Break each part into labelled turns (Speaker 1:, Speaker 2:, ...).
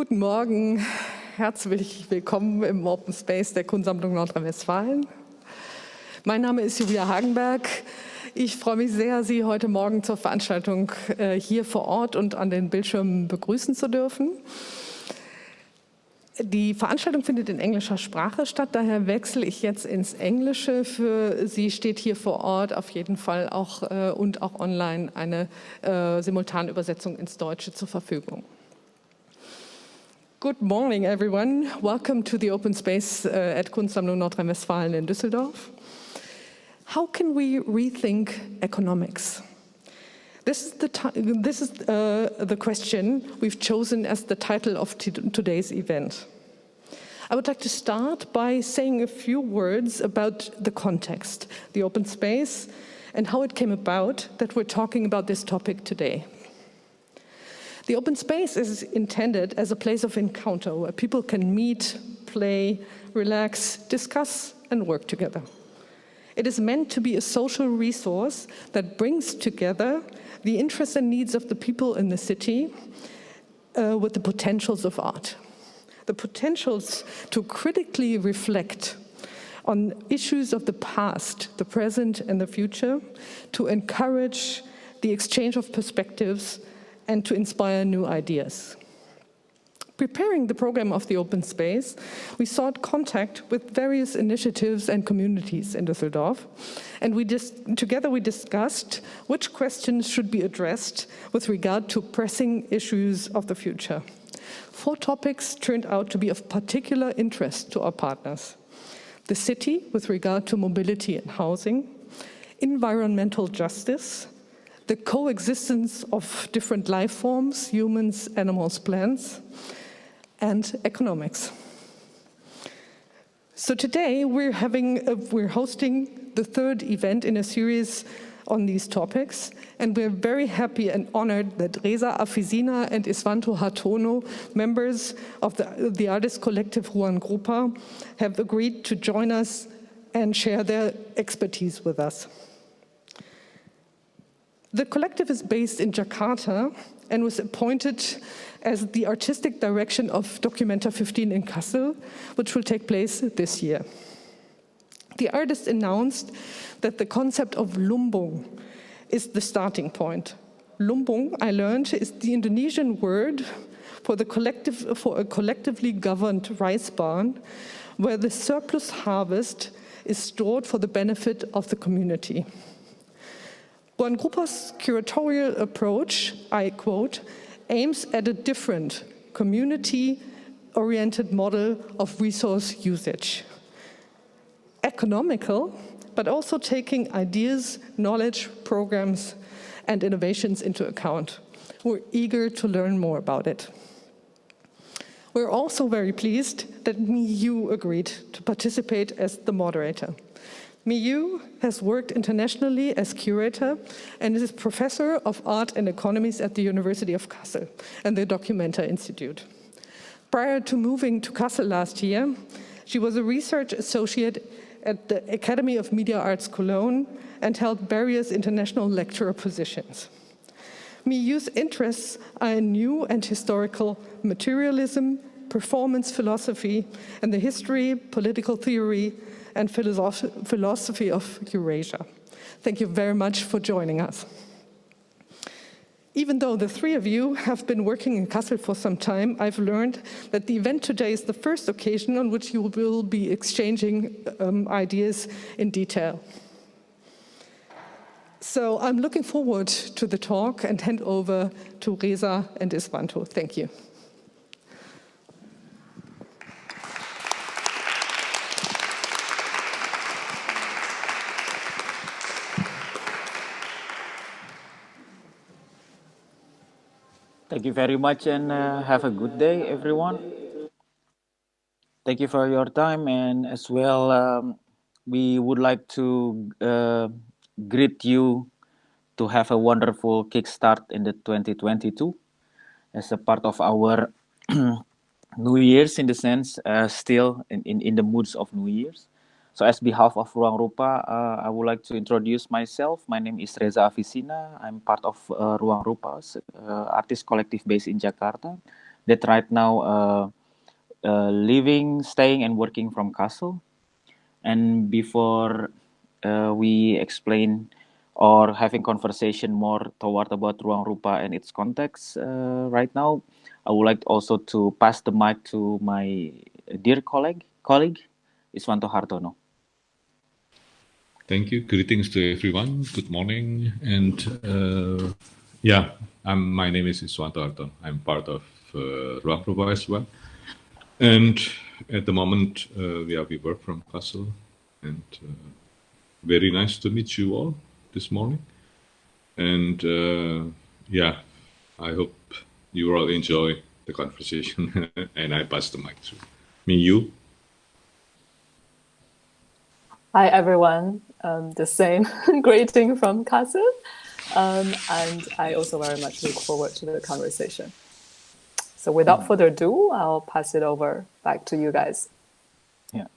Speaker 1: Guten Morgen, herzlich willkommen im Open Space der Kunstsammlung Nordrhein-Westfalen. Mein Name ist Julia Hagenberg. Ich freue mich sehr, Sie heute Morgen zur Veranstaltung hier vor Ort und an den Bildschirmen begrüßen zu dürfen. Die Veranstaltung findet in englischer Sprache statt, daher wechsle ich jetzt ins Englische. Für Sie steht hier vor Ort auf jeden Fall auch und auch online eine Simultanübersetzung ins Deutsche zur Verfügung. Good morning, everyone. Welcome to the Open Space at Kunstsammlung Nordrhein-Westfalen in Düsseldorf. How can we rethink economics? This is the question we've chosen as the title of today's event. I would like to start by saying a few words about the context, the open space, and how it came about that we're talking about this topic today. The open space is intended as a place of encounter where people can meet, play, relax, discuss, and work together. It is meant to be a social resource that brings together the interests and needs of the people in the city with the potentials of art. The potentials to critically reflect on issues of the past, the present, and the future, to encourage the exchange of perspectives and to inspire new ideas. Preparing the program of the open space, we sought contact with various initiatives and communities in Düsseldorf, and together we discussed which questions should be addressed with regard to pressing issues of the future. 4 topics turned out to be of particular interest to our partners: the city with regard to mobility and housing, environmental justice, the coexistence of different life forms, humans, animals, plants, and economics. So today we're hosting the 3rd event in a series on these topics, and we're very happy and honored that Reza, Afisina, and Iswanto, Hartono, members of the artist collective ruangrupa, have agreed to join us and share their expertise with us. The collective is based in Jakarta and was appointed as the artistic direction of Documenta 15 in Kassel, which will take place this year. The artist announced that the concept of Lumbung is the starting point. Lumbung, I learned, is the Indonesian word for a collectively governed rice barn, where the surplus harvest is stored for the benefit of the community. Ruangrupa's curatorial approach, I quote, aims at a different, community-oriented model of resource usage. Economical, but also taking ideas, knowledge, programs, and innovations into account. We're eager to learn more about it. We're also very pleased that Miyu agreed to participate as the moderator. Miyu has worked internationally as curator and is professor of art and economies at the University of Kassel and the Documenta Institute. Prior to moving to Kassel last year, she was a research associate at the Academy of Media Arts Cologne and held various international lecturer positions. Miyu's interests are in new and historical materialism, performance philosophy, and the history, political theory, and philosophy of Eurasia. Thank you very much for joining us. Even though the 3 of you have been working in Kassel for some time, I've learned that the event today is the first occasion on which you will be exchanging ideas in detail. So I'm looking forward to the talk and hand over to Reza and Iswanto. Thank you.
Speaker 2: Thank you very much and have a good day, everyone. Thank you for your time, and as well, we would like to greet you to have a wonderful kickstart in the 2022 as a part of our New Year's, in the sense, still in the moods of New Year's. So as behalf of Ruangrupa, I would like to introduce myself. My name is Reza Afisina. I'm part of Ruangrupa's artist collective based in Jakarta. that right now living, staying, and working from Kassel. And before we explain or having conversation more toward about ruangrupa and its context right now, I would like also to pass the mic to my dear colleague Iswanto Hartono.
Speaker 3: Thank you. Greetings to everyone. Good morning. And yeah, my name is Iswanto Hartono. I'm part of ruangrupa as well. And at the moment, we work from Kassel. And very nice to meet you all this morning. And yeah, I hope you all enjoy the conversation. And I pass the mic to you.
Speaker 4: Hi, everyone. The same greeting from Kassel. And I also very much look forward to the conversation. So without further ado, I'll pass it over back to you guys.
Speaker 2: Yeah.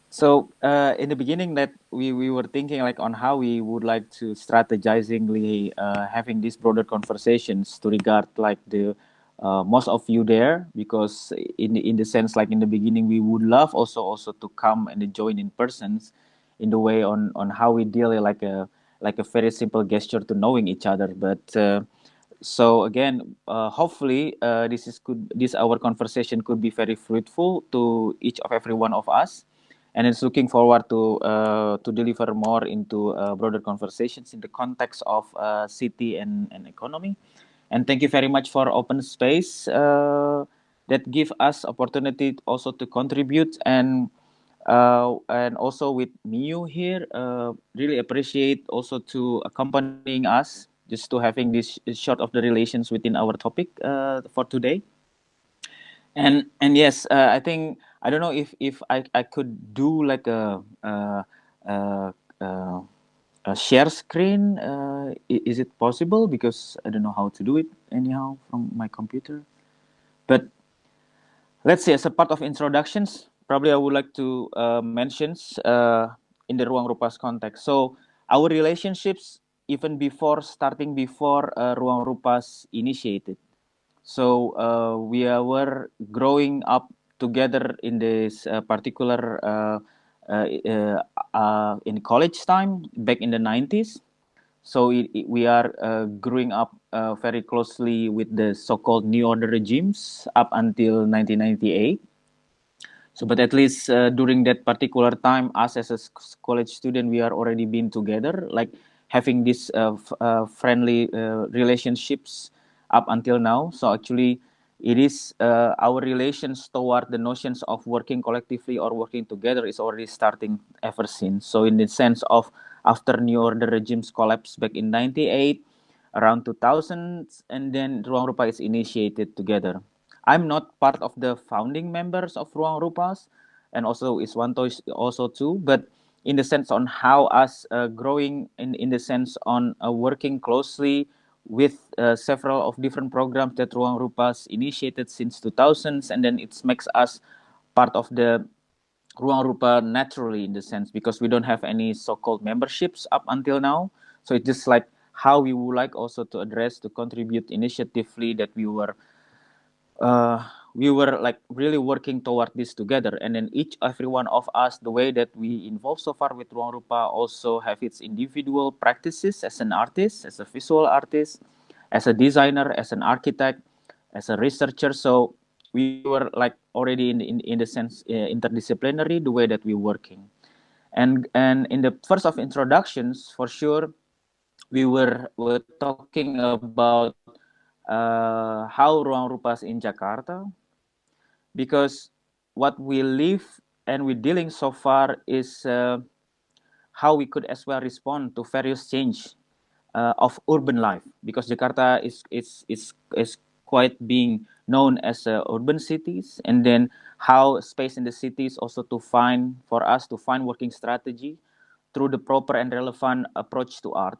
Speaker 2: So in the beginning, that we were thinking like on how we would like to strategizingly having these broader conversations to regard like the most of you there, because in the sense like in the beginning we would love also to come and join in persons in the way on how we deal like a very simple gesture to knowing each other, but so again hopefully this our conversation could be very fruitful to each of every one of us, and it's looking forward to deliver more into broader conversations in the context of city and economy. And thank you very much for open space that give us opportunity also to contribute, and also with Miu here, really appreciate also to accompanying us just to having this short of the relations within our topic for today. And yes, I think I don't know if I could do like a share screen. Is it possible? Because I don't know how to do it anyhow from my computer. But let's see. As a part of introductions, probably I would like to mention in the Ruang Rupa's context. So our relationships even before Ruang Rupa's initiated. So were growing up together in this particular in college time back in the 90s. So we are growing up very closely with the so-called New Order regimes up until 1998. So, but at least during that particular time, us as a college student, we are already been together, like having these friendly relationships up until now. So actually, it is our relations toward the notions of working collectively or working together is already starting ever since. So in the sense of after New Order regimes collapsed back in 98, around 2000, and then Ruang Rupa is initiated together. I'm not part of the founding members of Ruang Rupas, and also Iswanto is also too, but in the sense on how us growing in the sense on working closely with several of different programs that Ruang Rupas initiated since 2000s, and then it makes us part of the Ruang Rupa naturally in the sense because we don't have any so-called memberships up until now. So it's just like how we would like also to address to contribute initiatively that we were like really working toward this together, and then every one of us, the way that we involved so far with Ruang Rupa also have its individual practices as an artist, as a visual artist, as a designer, as an architect, as a researcher. So we were like already in the sense interdisciplinary the way that we working, and in the first of introductions for sure were talking about how Ruang Rupas in Jakarta, because what we live and we're dealing so far is how we could as well respond to various change of urban life, because Jakarta is quite being known as urban cities, and then how space in the cities also to find for us to find working strategy through the proper and relevant approach to art,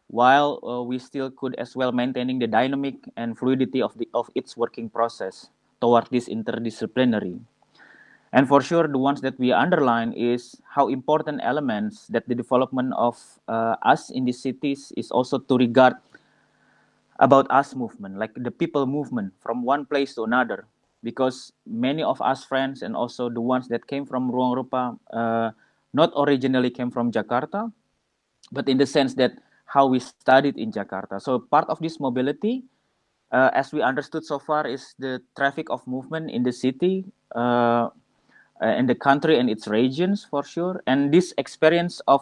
Speaker 2: while we still could as well maintaining the dynamic and fluidity of its working process toward this interdisciplinary. And for sure, the ones that we underline is how important elements that the development of us in these cities is also to regard about us movement, like the people movement from one place to another, because many of us friends and also the ones that came from ruangrupa not originally came from Jakarta, but in the sense that how we studied in Jakarta. So part of this mobility, as we understood so far, is the traffic of movement in the city, in the country and its regions for sure. And this experience of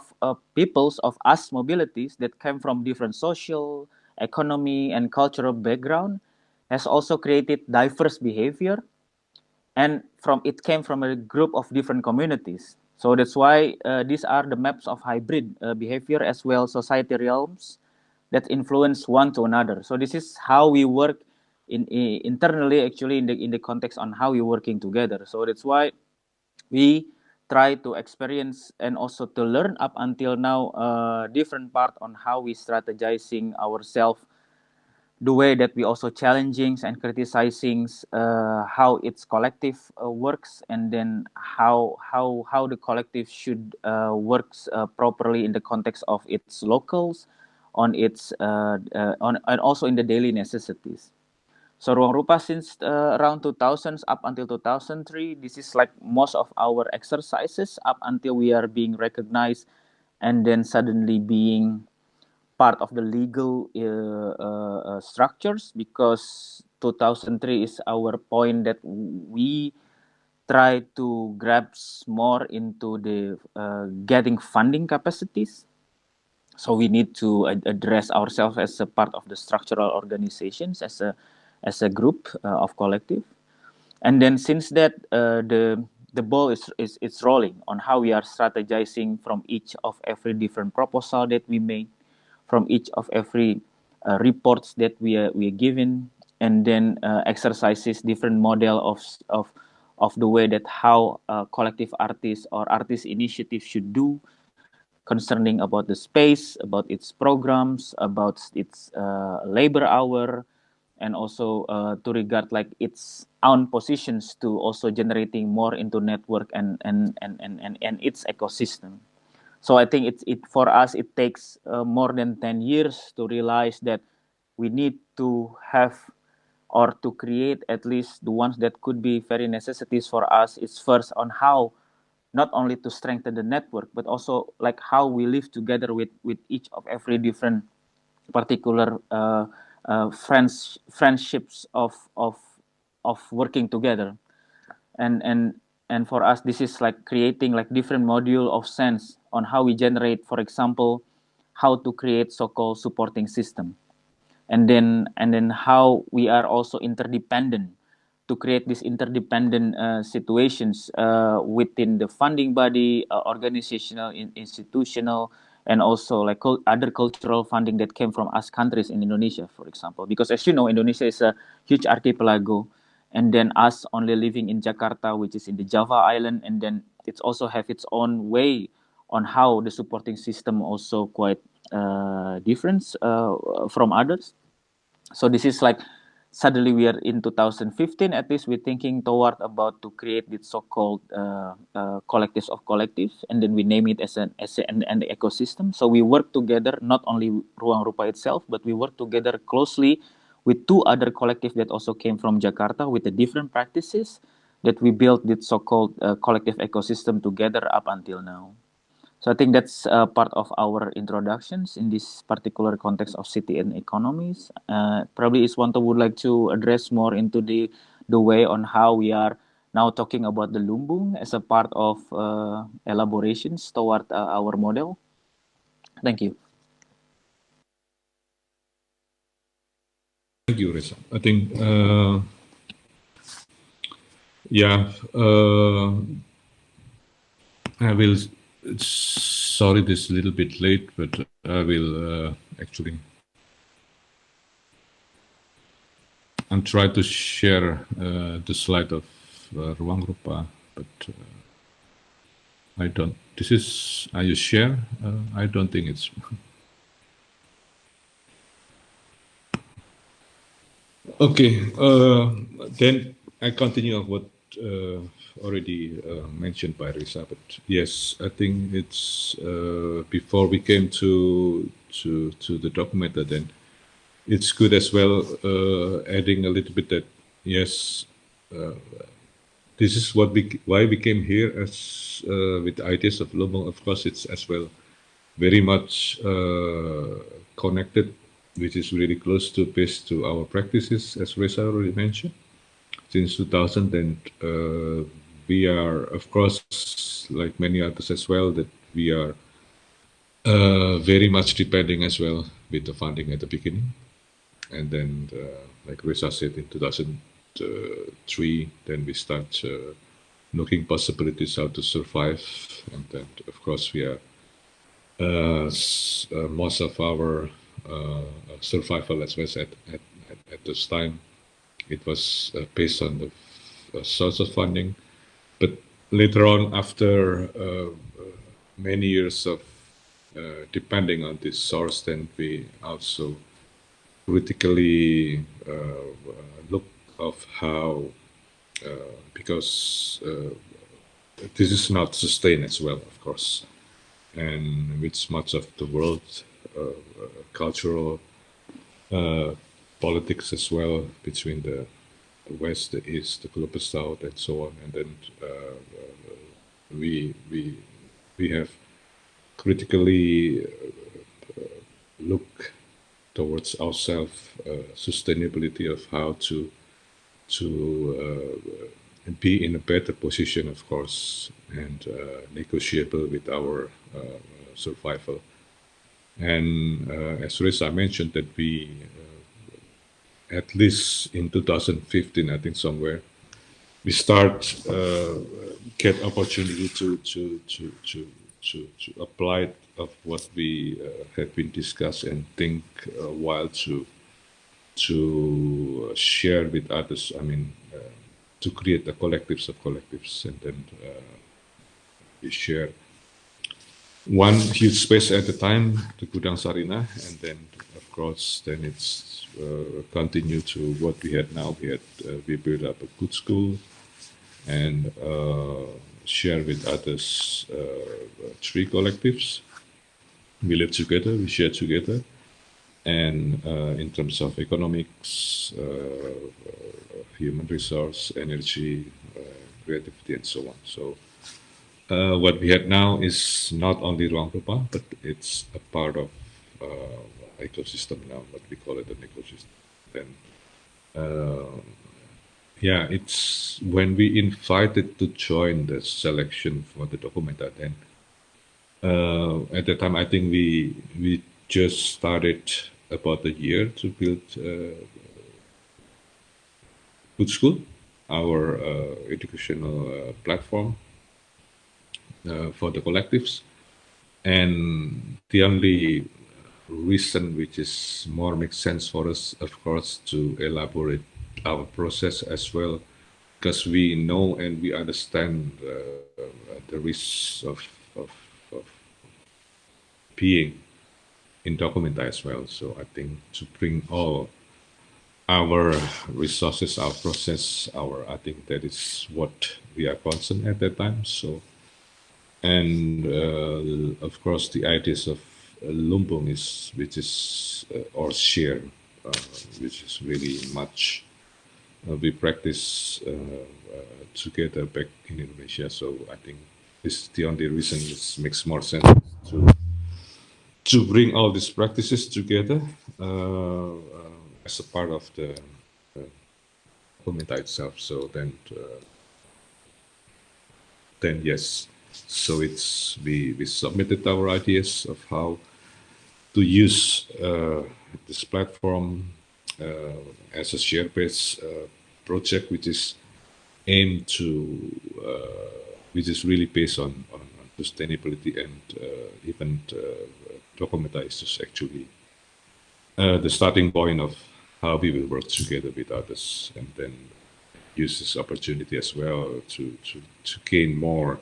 Speaker 2: peoples of us mobilities that came from different social, economy, and cultural background has also created diverse behavior, and from it came from a group of different communities. So that's why these are the maps of hybrid behavior as well society realms that influence one to another. So this is how we work internally, actually, in the context on how we're working together. So that's why we try to experience and also to learn up until now different part on how we strategizing ourselves, the way that we also challenging and criticizing how its collective works, and then how the collective should works properly in the context of its locals, on its on and also in the daily necessities. So ruangrupa since around 2000s up until 2003, this is like most of our exercises up until we are being recognized and then suddenly being part of the legal structures, because 2003 is our point that we try to grab more into the getting funding capacities. So we need to address ourselves as a part of the structural organizations, as a group of collective. And then since that, the ball is it's rolling on how we are strategizing from each of every different proposal that we make, from each of every reports that we are given, and then exercises different model of the way that how collective artists or artist initiative should do, concerning about the space, about its programs, about its labor hour, and also to regard like its own positions to also generating more into network and its ecosystem. So I think it for us it takes more than 10 years to realize that we need to have or to create at least the ones that could be very necessities for us. Is first on how not only to strengthen the network, but also like how we live together with each of every different particular friendships of working together. And for us this is like creating like different module of sense on how we generate, for example, how to create so-called supporting system, and then how we are also interdependent to create these interdependent situations within the funding body, organizational, institutional, and also like other cultural funding that came from us countries in Indonesia, for example. Because as you know, Indonesia is a huge archipelago, and then us only living in Jakarta, which is in the Java Island, and then it's also have its own way on how the supporting system also quite different from others. So this is like suddenly we are in 2015, at least we're thinking toward about to create this so-called collectives of collectives, and then we name it as an ecosystem. So we work together, not only ruangrupa itself, but we work together closely with two other collectives that also came from Jakarta with the different practices that we built this so-called collective ecosystem together up until now. So I think that's part of our introductions in this particular context of city and economies. Probably Iswanto would like to address more into the way on how we are now talking about the Lumbung as a part of elaborations toward our model. Thank you.
Speaker 3: Thank you, Reza. I think, yeah, I will, sorry this is a little bit late, but I will actually, I'm trying to share the slide of ruangrupa, but I don't, this is, are you share? I don't think it's, okay, then I continue on what already mentioned by Reza, but yes, I think it's before we came to the documenta, then it's good as well, adding a little bit that, yes, this is why we came here as with the ideas of Lumbung. Of course, it's as well very much connected, which is really close to based to our practices, as Reza already mentioned, since 2000. And we are, of course, like many others as well, that we are very much depending as well with the funding at the beginning. And then, like Reza said, in 2003, then we start looking possibilities how to survive. And then, of course, we are most of our survival as well at this time, it was based on the source of funding. But later on, after many years of depending on this source, then we also critically look of how, because this is not sustained as well, of course, and with much of the world cultural politics as well between the West, the East, the global South, and so on. And then we have critically look towards ourselves, sustainability of how to be in a better position, of course, and negotiable with our survival. And as Reza mentioned, that we, at least in 2015, I think somewhere, we start get opportunity to apply it of what we have been discussed and think a while to share with others. I mean, to create the collectives of collectives, and then we share one huge space at a time, the Gudang Sarina, and then of course then it's continue to what we had now. We built up a good school and share with others 3 collectives. We live together, we share together, and in terms of economics, human resource, energy, creativity, and so on. So what we have now is not only ruangrupa, but it's a part of ecosystem now, what we call it an ecosystem. And yeah, it's when we invited to join the selection for the documenta, then at the time I think we just started about a year to build good school, our educational platform for the collectives. And the only reason which is more makes sense for us, of course, to elaborate our process as well, because we know and we understand the risks of being in documenta as well. So I think to bring all our resources, our process, I think that is what we are concerned at that time. So, and of course the ideas of Lumbung which is or share, which is really much we practice together back in Indonesia. So I think this is the only reason it makes more sense to bring all these practices together as a part of the community itself. So then yes, so it's we submitted our ideas of how to use this platform as a share-based project, which is aimed to which is really based on sustainability, and even documenta is just actually the starting point of how we will work together with others, and then use this opportunity as well to gain more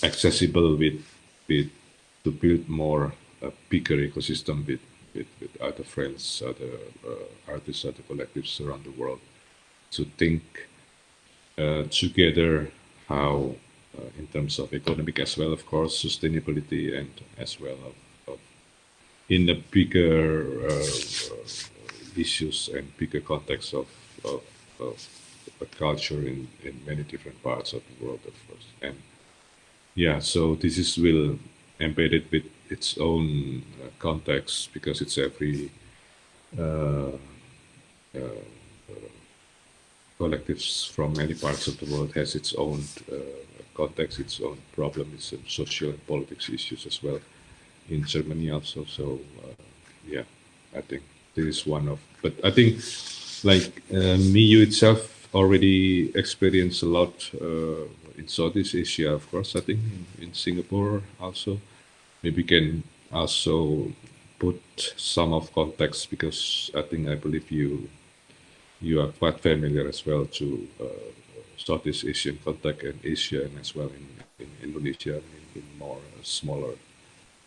Speaker 3: accessible to build more a bigger ecosystem with other friends, other artists, other collectives around the world, to think together how in terms of economic as well, of course, sustainability, and as well of in a bigger issues and bigger context of a culture in many different parts of the world, of course. And yeah, so this is will embedded with its own context because it's every uh, collectives from many parts of the world has its own context, its own problem, its social and politics issues as well in Germany also. So yeah, I think this is one of. But I think like MIU itself already experienced a lot in Southeast Asia, of course. I think in Singapore also. Maybe can also put some of context because I believe you are quite familiar as well to Southeast Asian context and Asia and as well in Indonesia in more smaller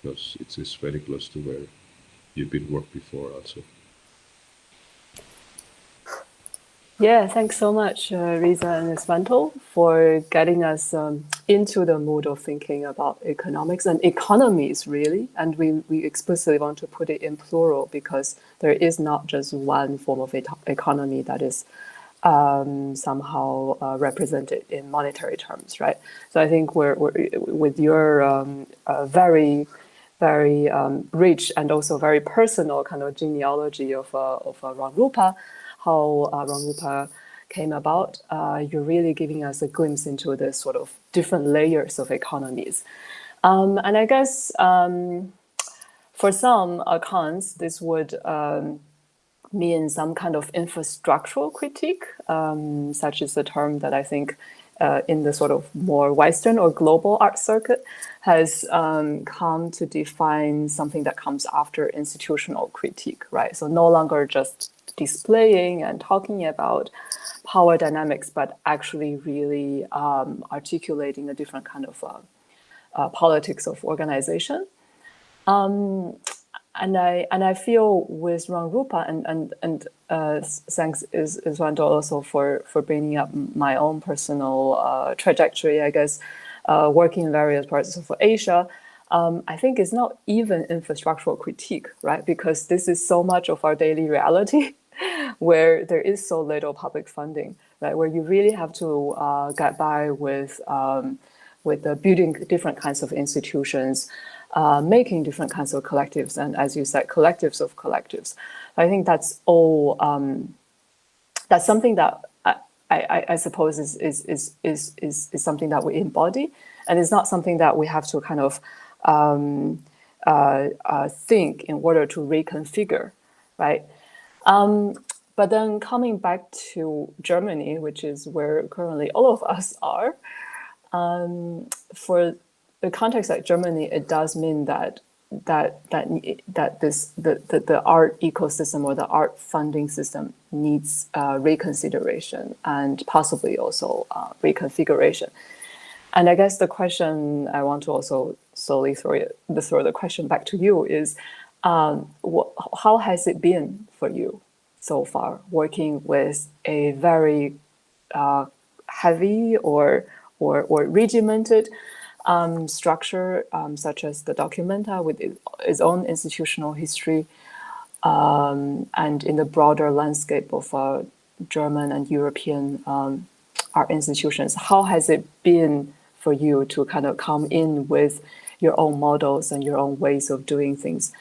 Speaker 3: because it is very close to where you've been worked before also.
Speaker 4: Yeah, thanks so much, Reza and Iswanto, for getting us into the mood of thinking about economics and economies, really. And we explicitly want to put it in plural because there is not just one form of economy that is somehow represented in monetary terms, right? So I think we're with your very rich and also very personal kind of genealogy of ruangrupa, how ruangrupa came about, you're really giving us a glimpse into the sort of different layers of economies. And I guess for some accounts, this would mean some kind of infrastructural critique, such is the term that I think in the sort of more Western or global art circuit has come to define something that comes after institutional critique, right? So no longer just displaying and talking about power dynamics, but actually really articulating a different kind of politics of organization. And I feel with ruangrupa and thanks Iswanto also for bringing up my own personal trajectory, I guess, working in various parts of Asia. I think it's not even infrastructural critique, right? Because this is so much of our daily reality where there is so little public funding, right? Where you really have to get by with building different kinds of institutions, making different kinds of collectives, and as you said, collectives of collectives. I think that's all. That's something that I suppose is something that we embody, and it's not something that we have to kind of think in order to reconfigure, right? But then coming back to Germany, which is where currently all of us are, for the context like Germany, it does mean that the art ecosystem or the art funding system needs reconsideration and possibly also reconfiguration. And I guess the question I want to also slowly throw the question back to you is, how has it been for you so far working with a very heavy or regimented structure such as the documenta with its own institutional history, and in the broader landscape of German and European art institutions? How has it been for you to kind of come in with your own models and your own ways of doing things,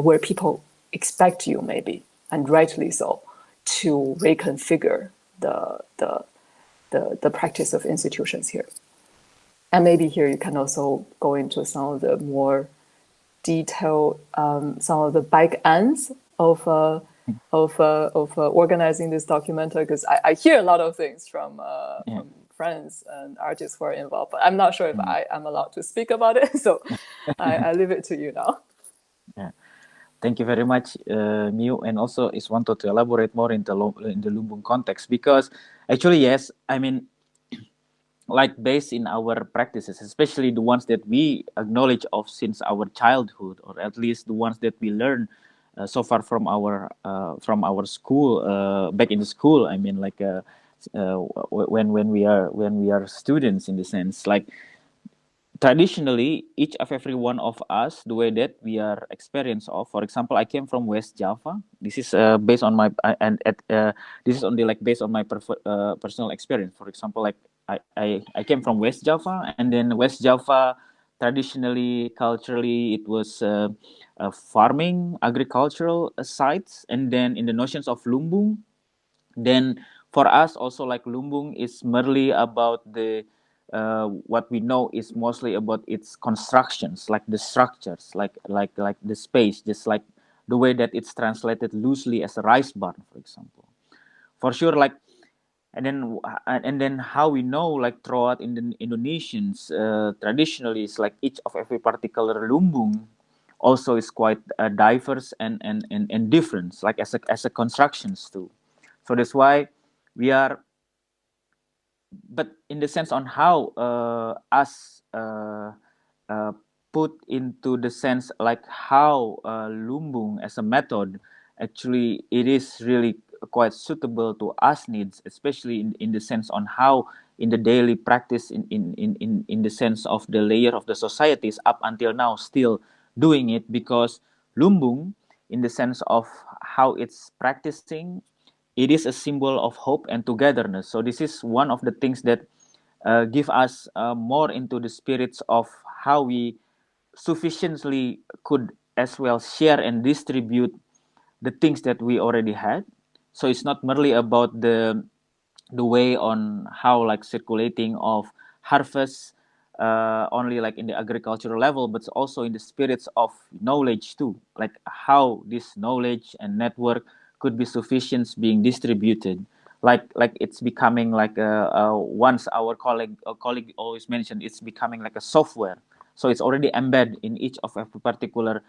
Speaker 4: where people expect you, maybe, and rightly so, to reconfigure the practice of institutions here? And maybe here you can also go into some of the more detailed, some of the back ends of organizing this documenta, because I hear a lot of things from friends and artists who are involved, but I'm not sure if I am allowed to speak about it. So I leave it to you now.
Speaker 2: Yeah. Thank you very much, Miu, and also Iswanto to elaborate more in the Lumbung context, because actually, yes, I mean, like based in our practices, especially the ones that we acknowledge of since our childhood, or at least the ones that we learn so far from our school, back in the school. I mean, like when we are students, in the sense, like traditionally, each of every one of us, the way that we are experienced of. For example, I came from West Java. This is based on my this is only like based on my personal experience. For example, like I came from West Java, and then West Java traditionally, culturally, it was farming, agricultural sites, and then in the notions of Lumbung, then for us also like Lumbung is merely about the what we know is mostly about its constructions, like the structures, like the space, just like the way that it's translated loosely as a rice barn, for example. For sure, like and then how we know like throughout in the Indonesians traditionally is like each of every particular lumbung also is quite diverse and different, like as a constructions too. So that's why we are, but in the sense on how us put into the sense like how lumbung as a method, actually it is really quite suitable to us needs, especially in the sense on how in the daily practice in the sense of the layer of the societies up until now still doing it, because lumbung in the sense of how it's practicing, it is a symbol of hope and togetherness. So this is one of the things that give us more into the spirits of how we sufficiently could as well share and distribute the things that we already had. So it's not merely about the way on how like circulating of harvest only like in the agricultural level, but also in the spirits of knowledge too, like how this knowledge and network could be sufficient being distributed, like it's becoming like once our colleague always mentioned, it's becoming like a software. So it's already embedded in each of a particular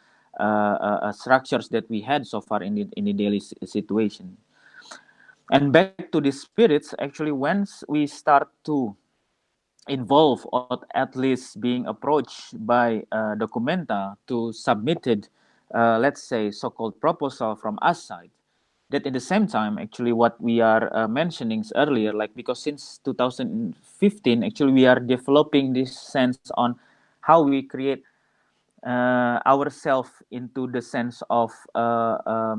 Speaker 2: structures that we had so far in the daily situation. And back to the spirits, actually, once we start to involve or at least being approached by documenta to submitted, let's say, so-called proposal from us side, that at the same time, actually, what we are mentioning earlier, like because since 2015, actually, we are developing this sense on how we create ourselves into the sense of uh,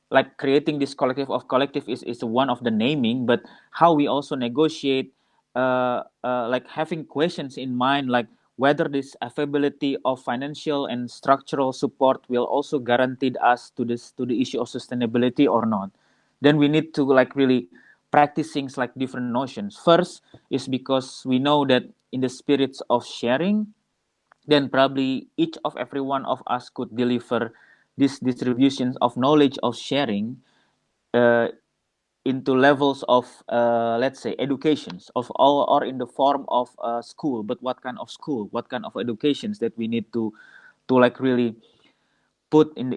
Speaker 2: like creating this collective of collective is one of the naming, but how we also negotiate like having questions in mind, like whether this availability of financial and structural support will also guaranteed us to the issue of sustainability or not. Then we need to like really practicing like different notions. First is because we know that in the spirits of sharing, then probably each of every one of us could deliver these distributions of knowledge of sharing uh, into levels of let's say educations of all, or in the form of school. But what kind of school, what kind of educations that we need to like really put in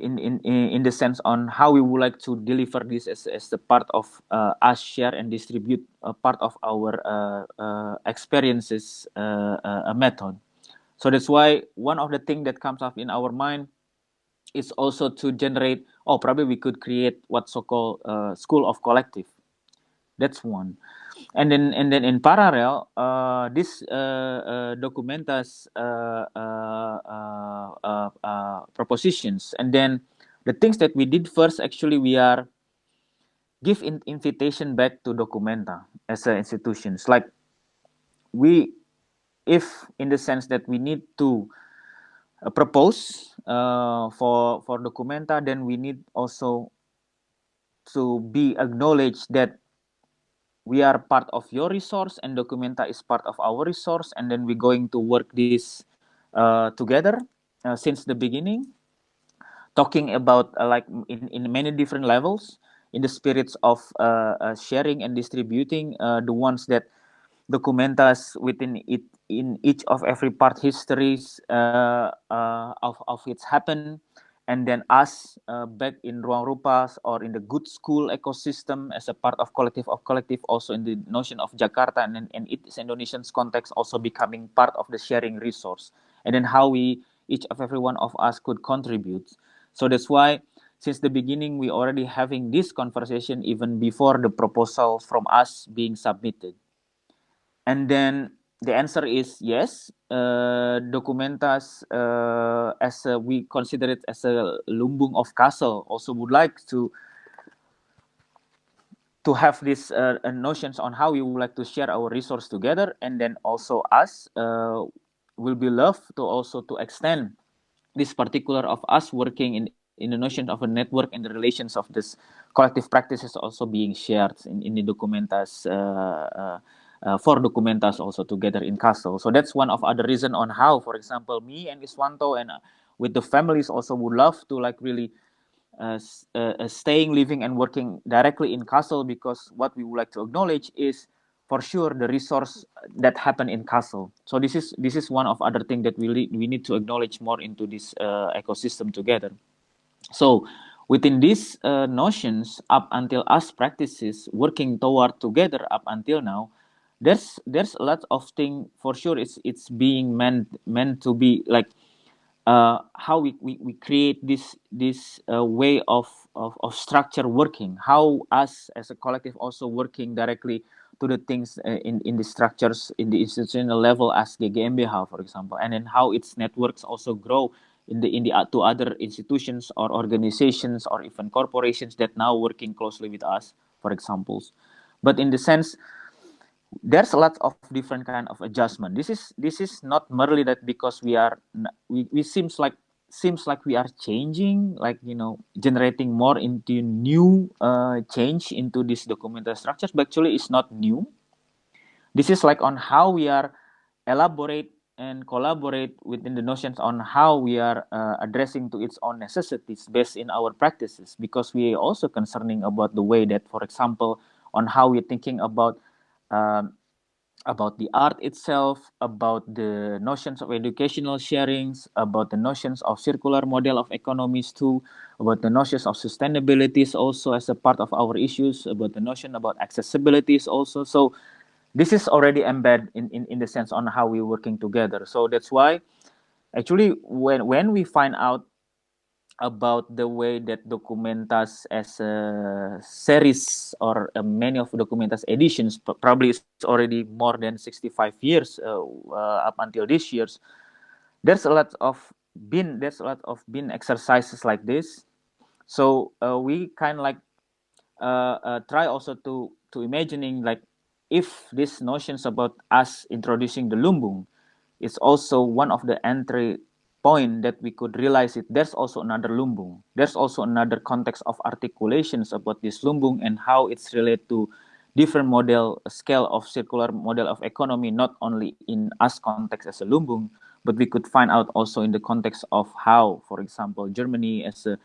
Speaker 2: the sense on how we would like to deliver this as a part of us share and distribute a part of our experiences method. So that's why one of the things that comes up in our mind is also to generate, oh, probably we could create what so-called school of collective. That's one. And then in parallel, this documentas propositions, and then the things that we did first, actually, we are give invitation back to documenta as a institutions. Like we, if in the sense that we need to propose for documenta, then we need also to be acknowledged that we are part of your resource and documenta is part of our resource, and then we're going to work this together since the beginning, talking about like in many different levels in the spirits of sharing and distributing the ones that documentas within it in each of every part histories of its happen, and then us back in ruangrupas or in the good school ecosystem as a part of collective also in the notion of Jakarta, and its Indonesian's context also becoming part of the sharing resource, and then how we each of every one of us could contribute. So that's why since the beginning we already having this conversation even before the proposal from us being submitted. And then the answer is yes. Documentas, we consider it as a Lumbung of Kassel, also would like to have these notions on how we would like to share our resource together, and then also us will be loved to also to extend this particular of us working in the notion of a network and the relations of this collective practices also being shared in the documentas for documentas also together in Kassel. So that's one of other reason on how, for example, me and Iswanto and with the families also would love to like really staying, living, and working directly in Kassel, because what we would like to acknowledge is for sure the resource that happen in Kassel. So this is one of other thing that we need to acknowledge more into this ecosystem together. So within these notions, up until us practices working toward together up until now, there's a lot of thing for sure. It's being meant to be like how we create this way of structure working, how us as a collective also working directly to the things in the structures in the institutional level as GmbH, for example, and then how its networks also grow in the to other institutions or organizations or even corporations that now working closely with us, for examples. But in the sense, there's a lot of different kind of adjustment. This is not merely that because we seems like we are changing, like generating more into new change into this documental structures, but actually it's not new. This is like on how we are elaborate and collaborate within the notions on how we are addressing to its own necessities based in our practices, because we are also concerning about the way that, for example, on how we're thinking about the art itself, about the notions of educational sharings, about the notions of circular model of economies too, about the notions of sustainability also as a part of our issues, about the notion about accessibilities also. So this is already embedded in the sense on how we're working together. So that's why actually when we find out about the way that documentas as a series or many of documentas editions, probably it's already more than 65 years up until this years. There's a lot of been exercises like this. So we kind of like try also to imagining like if these notions about us introducing the Lumbung is also one of the entry point that we could realize it, there's also another Lumbung. There's also another context of articulations about this Lumbung and how it's related to different model, scale of circular model of economy, not only in us context as a Lumbung, but we could find out also in the context of how, for example, Germany as a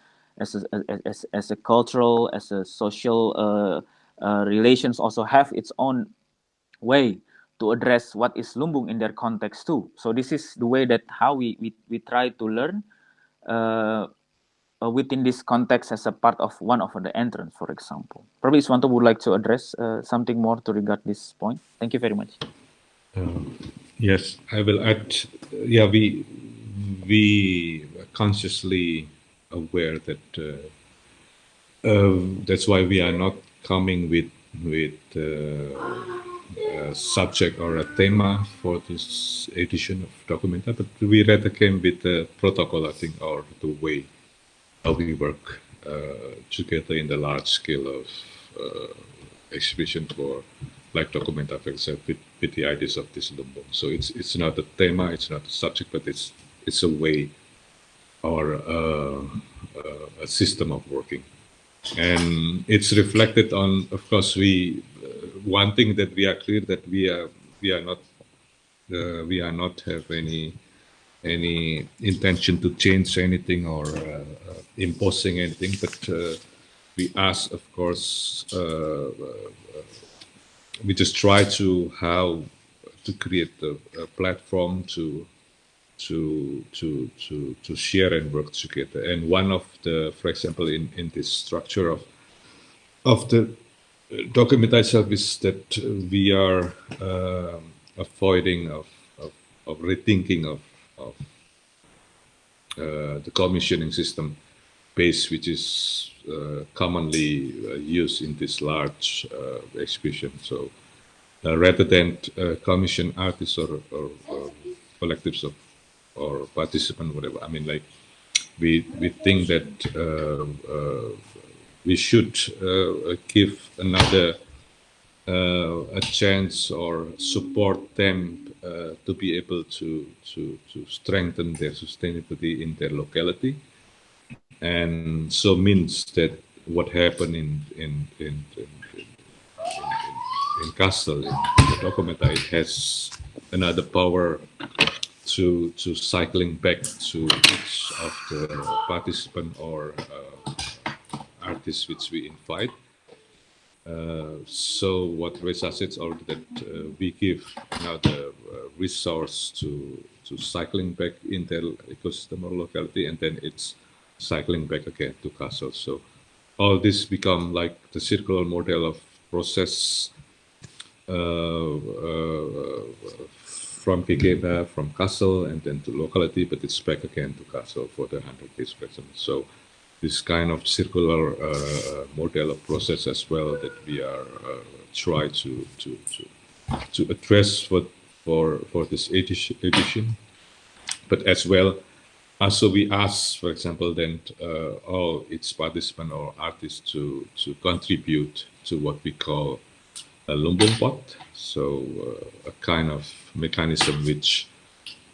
Speaker 2: cultural, as a social relations also have its own way to address what is Lumbung in their context too. So this is the way that how we try to learn within this context as a part of one of the entrance, for example. Probably Iswanto would like to address something more to regard this point. Thank you very much.
Speaker 3: Yes, I will add. Yeah, we are consciously aware that that's why we are not coming with a subject or a thema for this edition of Documenta, but we rather came with the protocol, I think, or the way how we work together in the large scale of exhibition for like Documenta, for example, with the ideas of this Lumbung. So it's not a thema, it's not a subject, but it's a way or a system of working. And it's reflected on, of course, one thing that we are clear that we are not have any intention to change anything or imposing anything, but we ask, of course, we just try to how to create a platform to share and work together. And one of the, for example, in this structure of the document itself is that we are avoiding of rethinking of the commissioning system base, which is commonly used in this large exhibition. So rather than commission artists or collectives of or participant, whatever. I mean, like we think that we should give another a chance or support them to be able to strengthen their sustainability in their locality, and so means that what happened in Kassel, in the documenta, it has another power to cycling back to each of the participant or artists which we invite. So what Reza said already, that we give another resource to cycling back in their ecosystem or locality, and then it's cycling back again to Kassel. So all this become like the circular model of process from Kikeba, from Kassel, and then to locality, but it's back again to Kassel for the 100 days, for example. So this kind of circular model of process as well that we are try to address for this edition, but as well. Also, we ask, for example, then all its participants or artists to contribute to what we call a Lumbung pot, so a kind of mechanism which,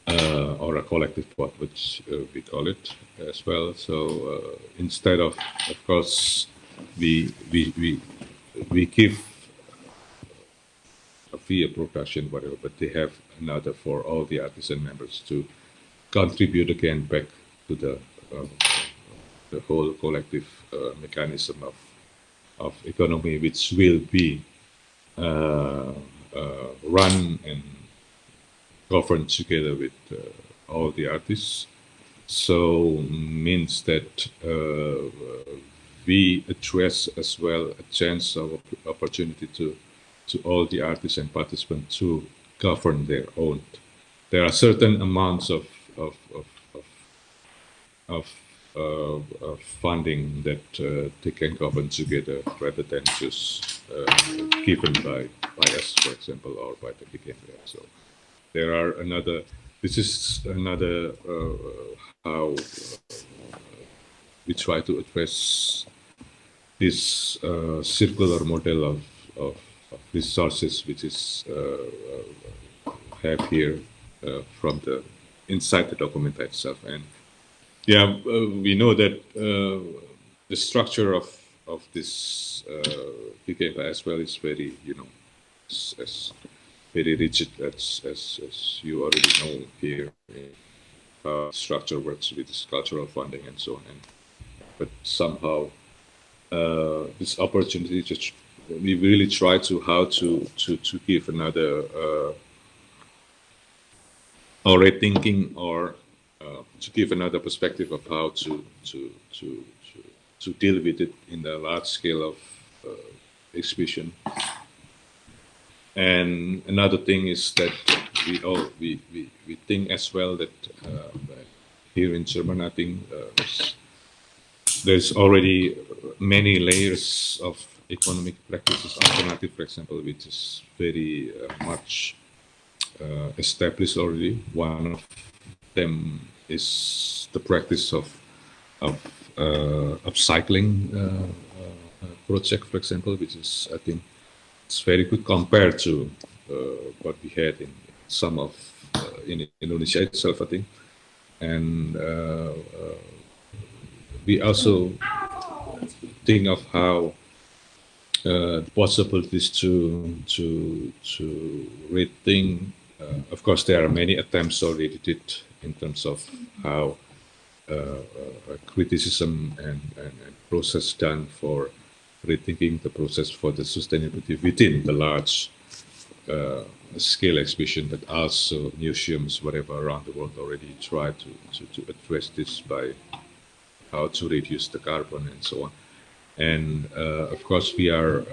Speaker 3: or a collective pot, which we call it as well. So instead of course, we give a fee, a production, whatever, but they have another for all the artisan members to contribute again back to the whole collective mechanism of economy, which will be run and governed together with all the artists. So means that we address as well a chance of opportunity to all the artists and participants to govern their own. There are certain amounts of funding that they can govern together rather than just given by us, for example, or by the Kikenda. So there are another. This is another how we try to address this circular model of resources, which is have here from the inside the document itself. And yeah, we know that the structure of this PKF as well is very, as very rigid as you already know here. Structure works with this cultural funding and so on. But somehow this opportunity, just we really try to how to give another or rethinking or to give another perspective of how to deal with it in the large scale of exhibition. And another thing is that we think as well that here in Germany, I think there's already many layers of economic practices, alternative, for example, which is very much established already. One of them is the practice of upcycling project, for example, which is, I think, it's very good compared to what we had in some of in Indonesia itself, I think. And we also think of how the possibilities to rethink. Of course, there are many attempts already did in terms of how criticism and process done for rethinking the process for the sustainability within the large scale exhibition, but also museums, whatever around the world already try to address this by how to reduce the carbon and so on. And of course, we are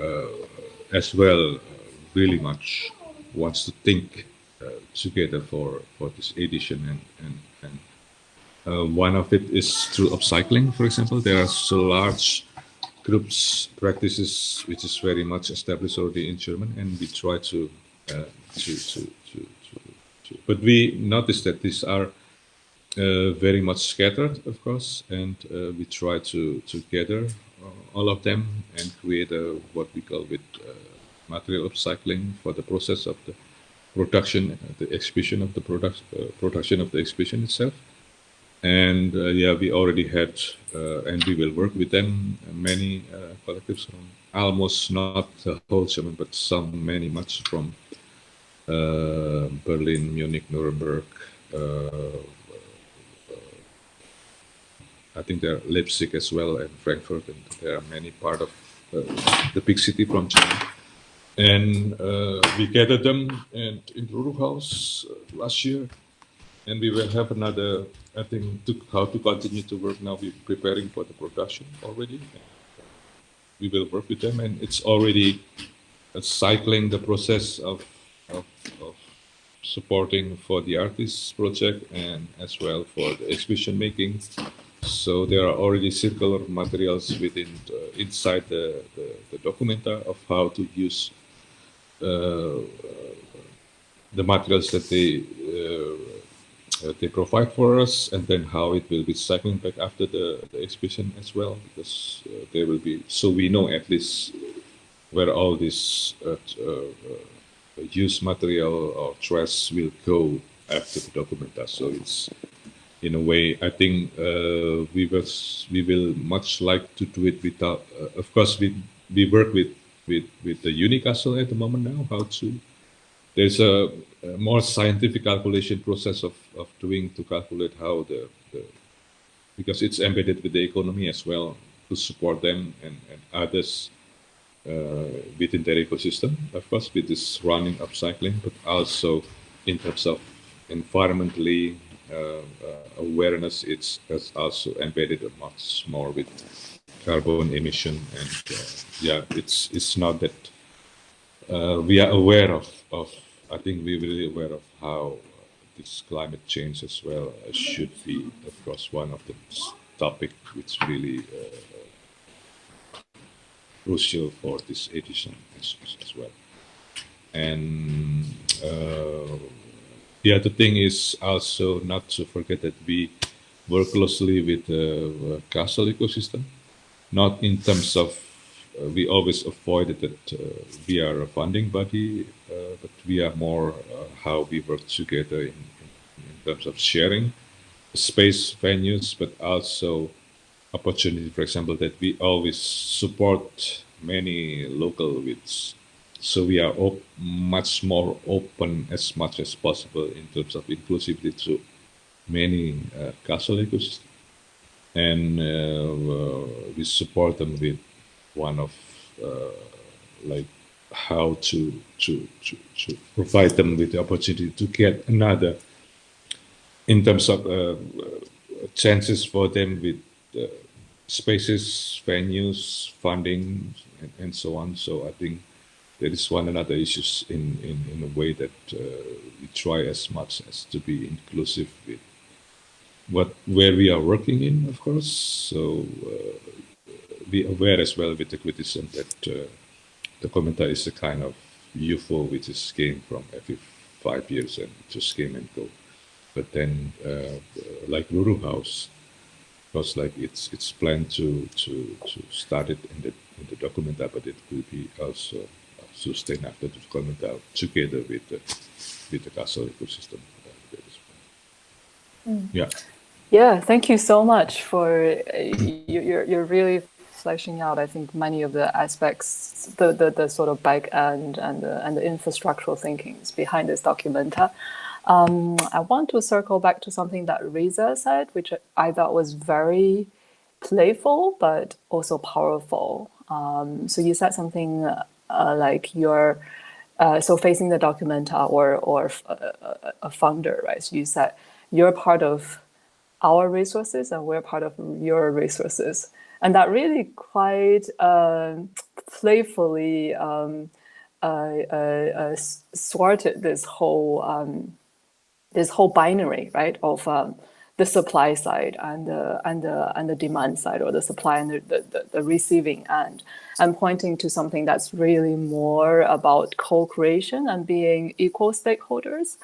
Speaker 3: as well really much wants to think together for this edition, and one of it is through upcycling. For example, there are so large groups practices which is very much established already in German, and we try to But we noticed that these are very much scattered, of course, and we try to gather all of them and create what we call with material upcycling for the process of the production, the exhibition of the production of the exhibition itself. And yeah, we already had, and we will work with them, many collectives from almost not the whole German, but many much from Berlin, Munich, Nuremberg. I think there are Leipzig as well and Frankfurt, and there are many part of the big city from China. And we gathered them in Ruru House last year, and we will have another, I think, how to continue to work now. We're preparing for the production already. We will work with them, and it's already cycling the process of supporting for the artists project and as well for the exhibition making. So there are already circular materials within inside the documenta of how to use the materials that they provide for us, and then how it will be cycling back after the exhibition as well, because there will be, so we know at least where all this used material or trash will go after the documenta. So it's, in a way, I think we will much like to do it without. Of course, we work with the Unicastle at the moment now. How to, there's a more scientific calculation process of doing to calculate how the because it's embedded with the economy as well to support them and others within their ecosystem. Of course, with this running upcycling, but also in terms of environmentally awareness, it's also embedded much more with carbon emission, and yeah, it's not that we are aware of. I think we're really aware of how this climate change as well should be, of course, one of the topic which really crucial for this edition as well. And the other thing is also not to forget that we work closely with the Kassel ecosystem, not in terms of we always avoided that we are a funding body, but we are more how we work together in terms of sharing space venues, but also opportunity, for example, that we always support many local WITs. So we are much more open as much as possible in terms of inclusivity to many Kassel ecosystem. And we support them with one of like how to provide them with the opportunity to get another in terms of chances for them with spaces, venues, funding, and so on. So I think there is one another issues in a way that we try as much as to be inclusive with where we are working in, of course. So be aware as well with the criticism that the commentator is a kind of UFO which is came from every 5 years and just came and go. But then, like Ruru House, because like it's planned to start it in the documenta, but it will be also sustained after the documenta together with the Kassel ecosystem. Yeah.
Speaker 4: Yeah, thank you so much for you're really fleshing out, I think, many of the aspects, the sort of back end and the infrastructural thinkings behind this documenta. I want to circle back to something that Reza said, which I thought was very playful but also powerful. So you said something like you're so facing the documenta or a funder, right? So you said you're part of our resources and we're part of your resources, and that really quite playfully thwarted this whole binary, right, of the supply side and the demand side, or the supply and the receiving end, and pointing to something that's really more about co-creation and being equal stakeholders,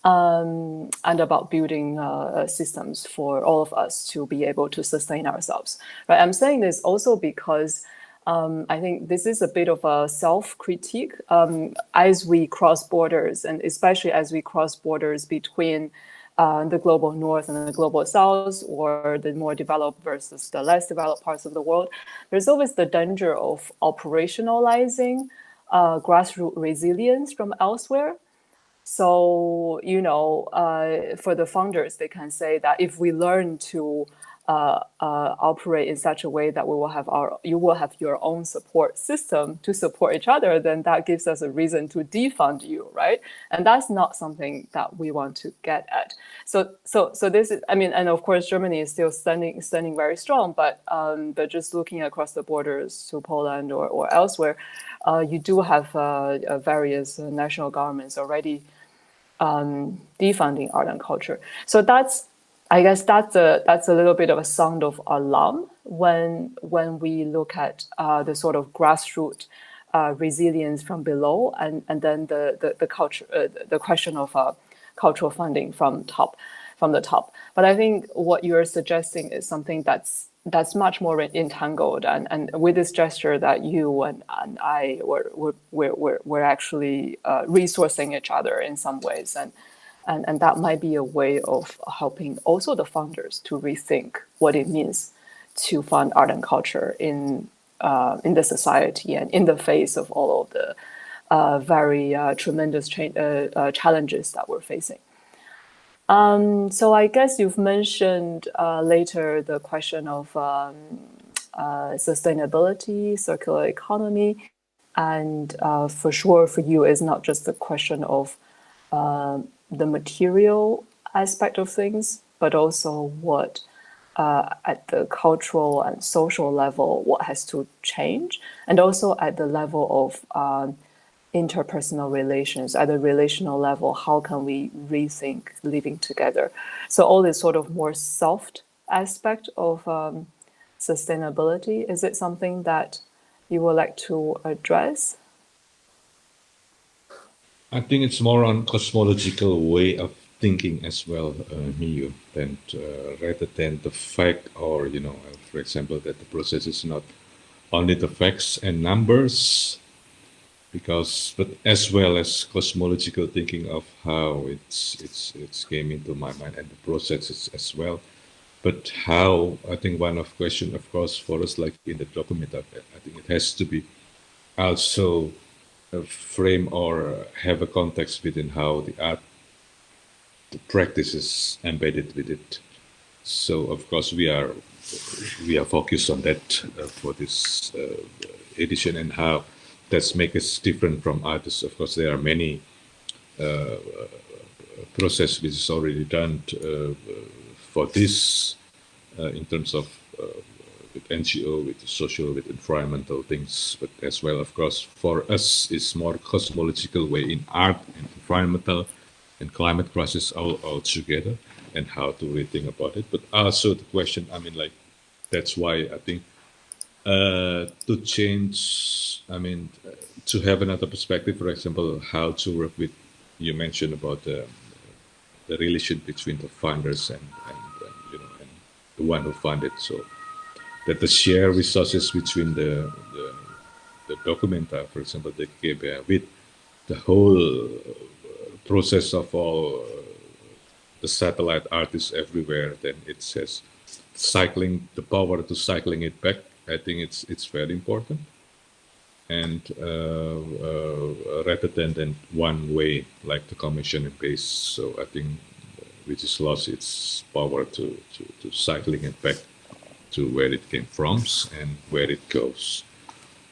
Speaker 4: and about building systems for all of us to be able to sustain ourselves. Right? I'm saying this also because I think this is a bit of a self-critique as we cross borders, and especially as we cross borders between the global north and the global south, or the more developed versus the less developed parts of the world. There's always the danger of operationalizing grassroots resilience from elsewhere. So, for the founders, they can say that if we learn to operate in such a way that you will have your own support system to support each other, then that gives us a reason to defund you, right? And that's not something that we want to get at. So this is, and of course, Germany is still standing very strong, but just looking across the borders to Poland or elsewhere, you do have various national governments already defunding art and culture. So I guess that's a little bit of a sound of alarm when we look at the sort of grassroots resilience from below, and then the culture, the question of cultural funding from the top. But I think what you're suggesting is something that's much more entangled, and with this gesture that you and I we're actually resourcing each other in some ways, and that might be a way of helping also the funders to rethink what it means to fund art and culture in the society, and in the face of all of the very tremendous challenges that we're facing. So I guess you've mentioned later the question of sustainability, circular economy, and for sure for you it's not just the question of the material aspect of things, but also what at the cultural and social level, what has to change, and also at the level of interpersonal relations, at the relational level, how can we rethink living together? So all this sort of more soft aspect of sustainability, is it something that you would like to address?
Speaker 3: I think it's more on cosmological way of thinking as well, Miyu, than rather than the fact, or for example, that the process is not only the facts and numbers, but as well as cosmological thinking of how it's came into my mind, and the processes as well. But how, I think one of question, of course, for us, like in the documenta, I think it has to be also a frame or have a context within how the art, the practice is embedded with it. So of course we are focused on that for this edition, and how that's make us different from artists. Of course, there are many process which is already done for this in terms of with NGO, with social, with environmental things, but as well, of course, for us, it's more cosmological way in art and environmental and climate crisis all together, and how to rethink about it. But also the question, that's why I think to change, to have another perspective, for example, how to work with, you mentioned about the relation between the funders and the one who funded, so that the share resources between the documenta, for example, the GB, with the whole process of all the satellite artists everywhere, then it says cycling, the power to cycling it back. I think it's very important, and rather than one way like the commission base. So I think which is lost its power to cycling it back to where it came from and where it goes.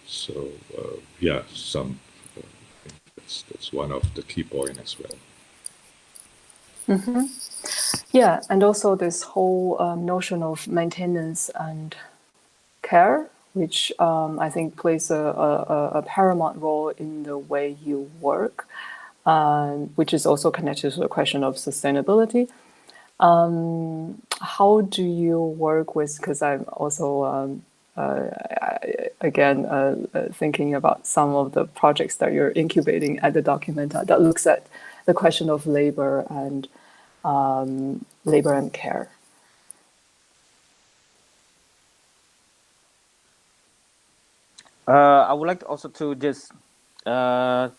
Speaker 3: So that's one of the key points as well.
Speaker 4: Mm-hmm. Yeah, and also this whole notion of maintenance and care, which I think plays a paramount role in the way you work, which is also connected to the question of sustainability. How do you work with, because I'm also again thinking about some of the projects that you're incubating at the documenta that looks at the question of labor and care.
Speaker 2: I would like also to just uh,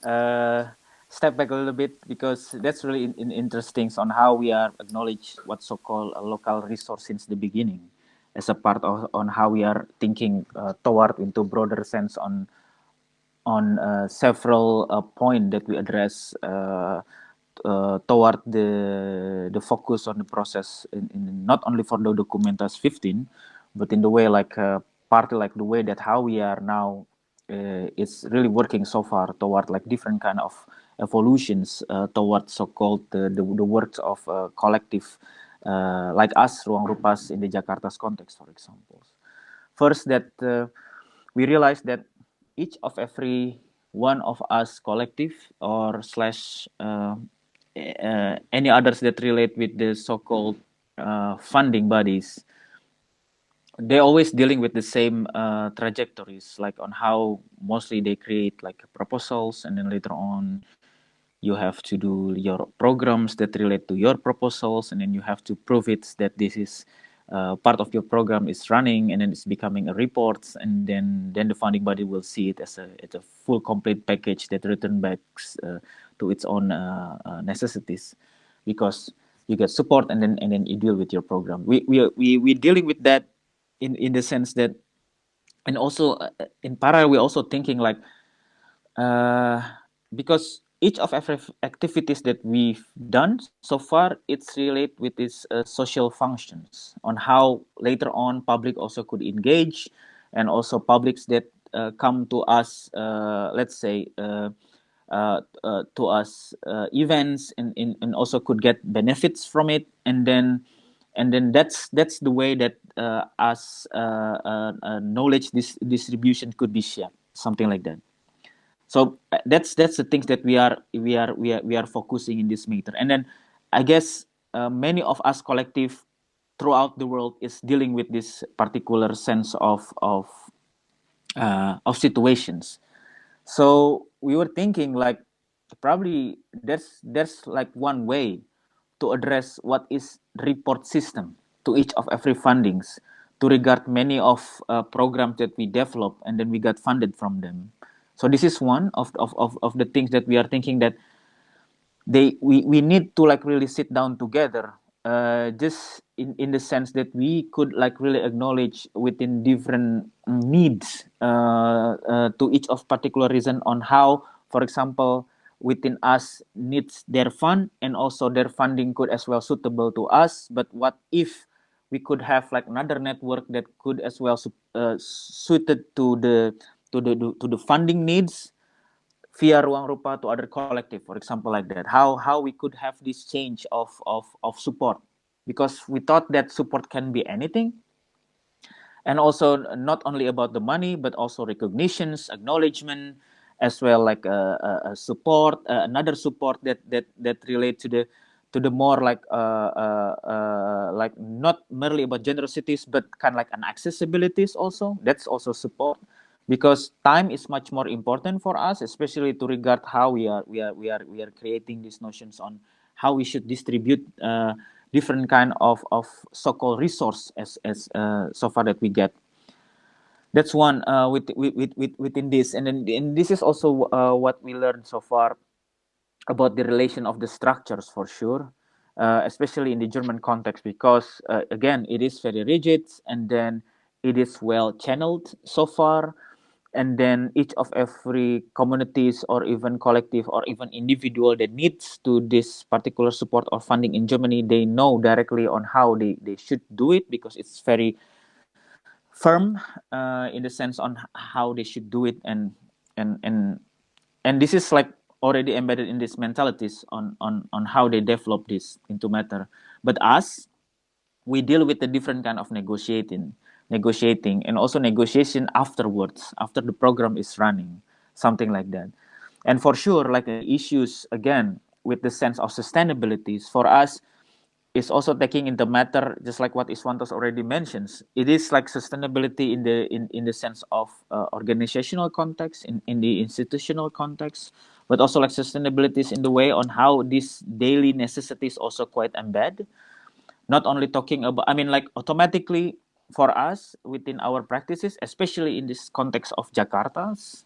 Speaker 2: uh, step back a little bit, because that's really interesting on how we are acknowledge what's so-called a local resource since the beginning, as a part of on how we are thinking toward into broader sense on several point that we address toward the focus on the process in not only for the documentas 15, but in the way like partly like the way that how we are now is really working so far toward like different kind of evolutions toward so-called the works of collective like us ruangrupas in the Jakarta's context, for example. First, that we realize that each of every one of us collective or slash any others that relate with the so-called funding bodies, they're always dealing with the same trajectories, like on how mostly they create like proposals, and then later on you have to do your programs that relate to your proposals, and then you have to prove it that this is part of your program is running, and then it's becoming a report, and then the funding body will see it as a full complete package that return back to its own necessities, because you get support, and then you deal with your program. We dealing with that in the sense that, and also in parallel we're also thinking like because each of every activities that we've done so far, it's related with these social functions on how later on public also could engage, and also publics that come to us, let's say to us events, and also could get benefits from it, and then that's the way that us knowledge distribution could be shared, something like that. So that's the things that we are focusing in this matter. And then I guess many of us collective throughout the world is dealing with this particular sense of situations. So we were thinking like probably there's like one way to address what is report system to each of every fundings, to regard many of programs that we develop and then we got funded from them. So this is one of the things that we are thinking, that we need to like really sit down together, just in the sense that we could like really acknowledge within different needs to each of particular reason on how, for example, within us needs their fund, and also their funding could as well suitable to us. But what if we could have like another network that could as well suited to the funding needs via ruangrupa to other collective, for example, like that. How we could have this change of support, because we thought that support can be anything, and also not only about the money, but also recognitions, acknowledgement, as well like support, another support that relate to the more like not merely about generosities, but kind of like an accessibilities also. That's also support, because time is much more important for us, especially to regard how we are creating these notions on how we should distribute different kind of so-called resource as so far that we get. That's one within this, and then and this is also what we learned so far about the relation of the structures, for sure, especially in the German context, because again it is very rigid, and then it is well channeled so far, and then each of every communities or even collective or even individual that needs to this particular support or funding in Germany, they know directly on how they should do it, because it's very firm in the sense on how they should do it, and this is like already embedded in these mentalities on how they develop this into matter. But us, we deal with a different kind of negotiating, and also negotiation afterwards, after the program is running, something like that. And for sure, like issues again with the sense of sustainability for us, is also taking into matter, just like what Iswanto already mentions. It is like sustainability in the sense of organizational context, in the institutional context, but also like sustainabilities in the way on how these daily necessities also quite embed. Not only talking about, I mean, like automatically for us within our practices, especially in this context of Jakarta's,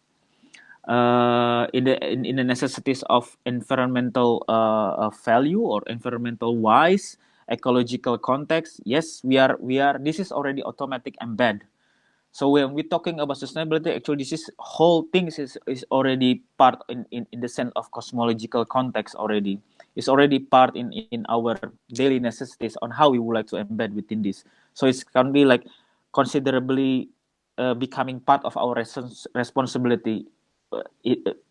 Speaker 2: in the necessities of environmental value or environmental wise ecological context. Yes, we are this is already automatic embed. So when we're talking about sustainability, actually this is whole things is already part in the sense of cosmological context already. It's already part in our daily necessities on how we would like to embed within this. So it's can be like considerably becoming part of our responsibility,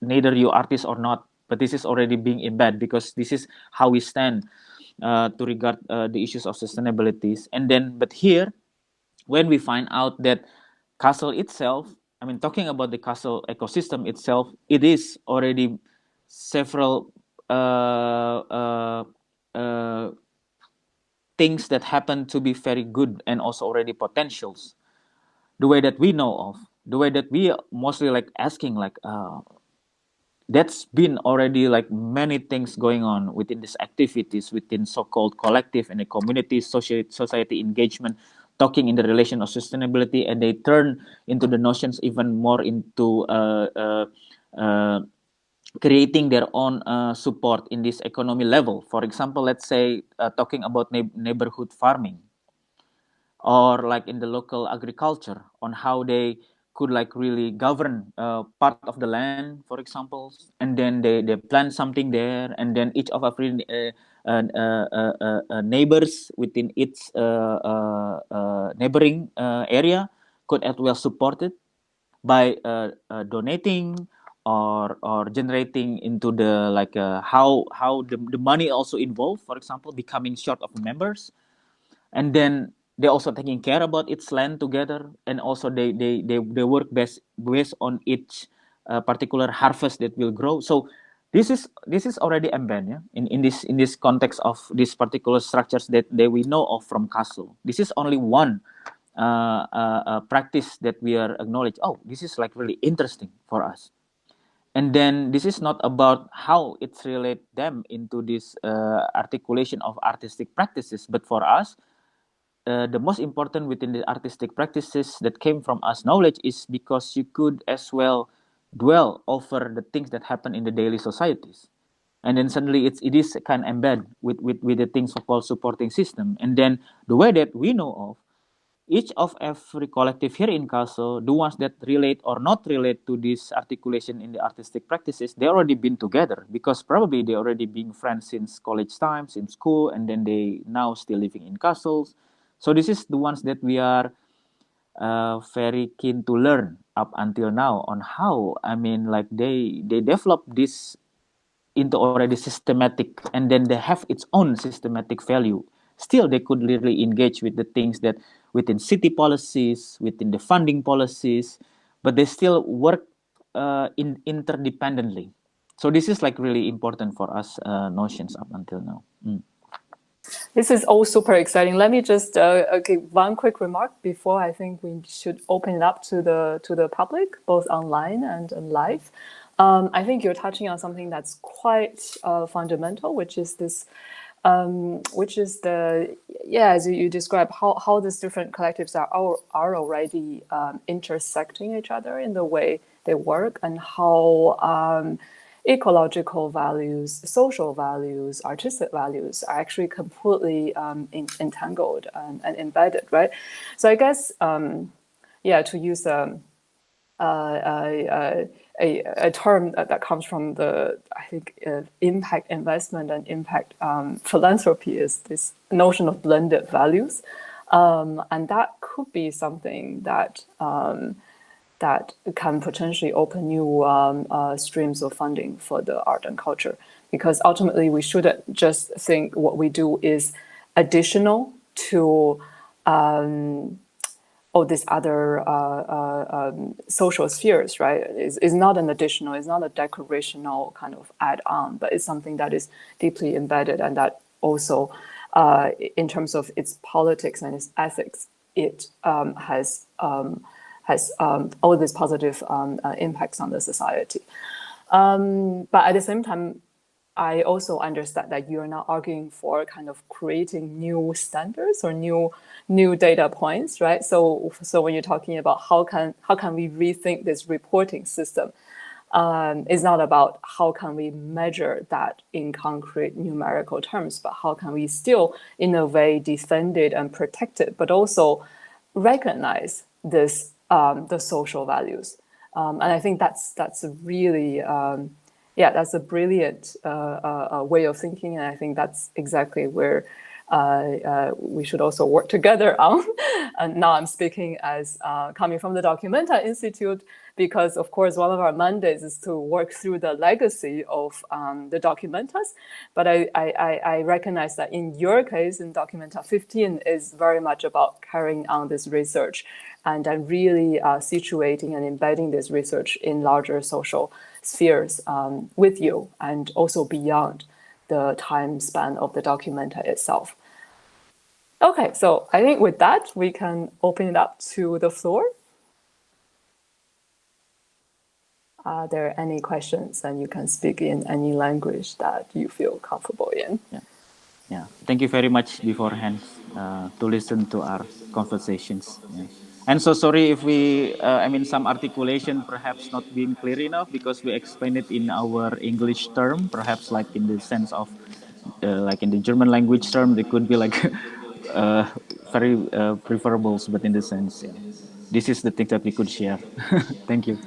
Speaker 2: neither you artist or not, but this is already being embedded because this is how we stand to regard the issues of sustainabilities. And then, but here, when we find out that Kassel itself, I mean, talking about the Kassel ecosystem itself, it is already several things that happen to be very good and also already potentials. The way that we know of, the way that we mostly like asking, like, that's been already like many things going on within these activities within so-called collective and the community society engagement, talking in the relation of sustainability, and they turn into the notions even more into creating their own support in this economy level. For example, let's say talking about neighborhood farming, or like in the local agriculture, on how they could like really govern part of the land, for example, and then they plant something there, and then each of our neighbors within its neighboring area could as well support it by donating or generating into the like how the money also involved, for example, becoming short of members, and then they're also taking care about its land together, and also they work based on each particular harvest that will grow. So this is already embedded, yeah, in this context of these particular structures that we know of from Kassel. This is only one practice that we are acknowledged. Oh, this is like really interesting for us. And then this is not about how it's relate them into this articulation of artistic practices, but for us, the most important within the artistic practices that came from us knowledge is because you could as well dwell over the things that happen in the daily societies, and then suddenly it is kind of embed with the things called supporting system. And then the way that we know of each of every collective here in Kassel, the ones that relate or not relate to this articulation in the artistic practices, they already been together because probably they already been friends since college times in school, and then they now still living in Kassel. So this is the ones that we are very keen to learn up until now on how, I mean, like they develop this into already systematic, and then they have its own systematic value. Still, they could really engage with the things that within city policies, within the funding policies, but they still work interdependently. So this is like really important for us notions up until now.
Speaker 4: This is all super exciting. Let me just give one quick remark before I think we should open it up to the public, both online and live. I think you're touching on something that's quite fundamental, which is this, as you describe how these different collectives are already intersecting each other in the way they work, and how ecological values, social values, artistic values are actually completely entangled and embedded, right? So I guess, to use a term that comes from the, I think, impact investment and impact philanthropy, is this notion of blended values. And that could be something that that can potentially open new streams of funding for the art and culture. Because ultimately, we shouldn't just think what we do is additional to all these other social spheres, right? Is not an additional, it's not a decorational kind of add-on, but it's something that is deeply embedded and that also in terms of its politics and its ethics, it has all these positive impacts on the society. But at the same time, I also understand that you are not arguing for kind of creating new standards or new data points, right? So when you're talking about how can we rethink this reporting system, it's not about how can we measure that in concrete numerical terms, but how can we still, in a way, defend it and protect it, but also recognize this the social values. And I think that's a really that's a brilliant way of thinking, and I think that's exactly where we should also work together on. And now I'm speaking as coming from the Documenta Institute, because of course one of our mandates is to work through the legacy of the Documentas. But I recognize that in your case, in Documenta 15, is very much about carrying on this research and then really situating and embedding this research in larger social spheres with you, and also beyond the time span of the Documenta itself. Okay, so I think with that, we can open it up to the floor. Are there any questions? And you can speak in any language that you feel comfortable in.
Speaker 2: Yeah. Thank you very much beforehand to listen to our conversations. Yeah. And so sorry if we, some articulation perhaps not being clear enough, because we explain it in our English term, perhaps like in the sense of, like in the German language term, they could be like very preferable, but in the sense, yeah. This is the thing that we could share. Thank you.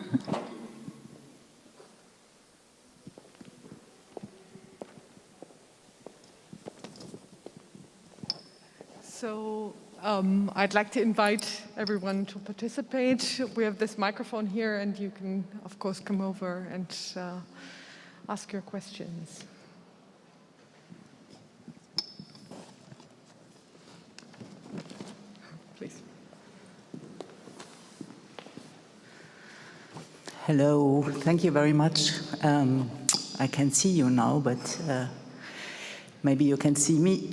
Speaker 1: So I'd like to invite everyone to participate. We have this microphone here, and you can, of course, come over and ask your questions. Please.
Speaker 5: Hello, thank you very much. I can see you now, but maybe you can see me.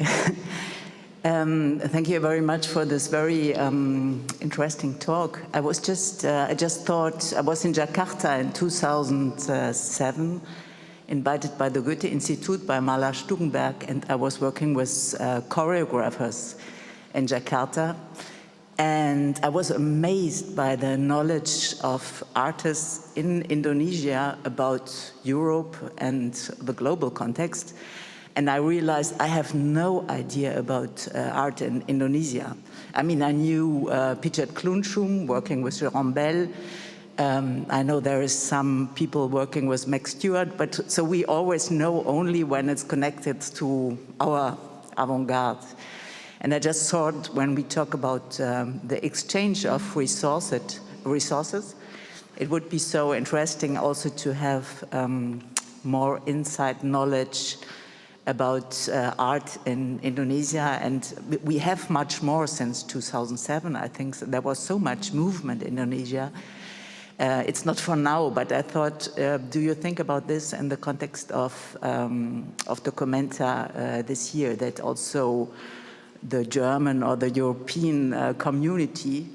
Speaker 5: Thank you very much for this very interesting talk. I just thought, I was in Jakarta in 2007, invited by the Goethe Institute by Mala Stugenberg, and I was working with choreographers in Jakarta. And I was amazed by the knowledge of artists in Indonesia about Europe and the global context. And I realized I have no idea about art in Indonesia. I mean, I knew Pichet Klunschum working with Jérôme Bel. I know there is some people working with Max Stewart, but so we always know only when it's connected to our avant-garde. And I just thought when we talk about the exchange of resources, it would be so interesting also to have more inside knowledge about art in Indonesia. And we have much more since 2007. I think there was so much movement in Indonesia. It's not for now, but I thought, do you think about this in the context of documenta this year, that also the German or the European community,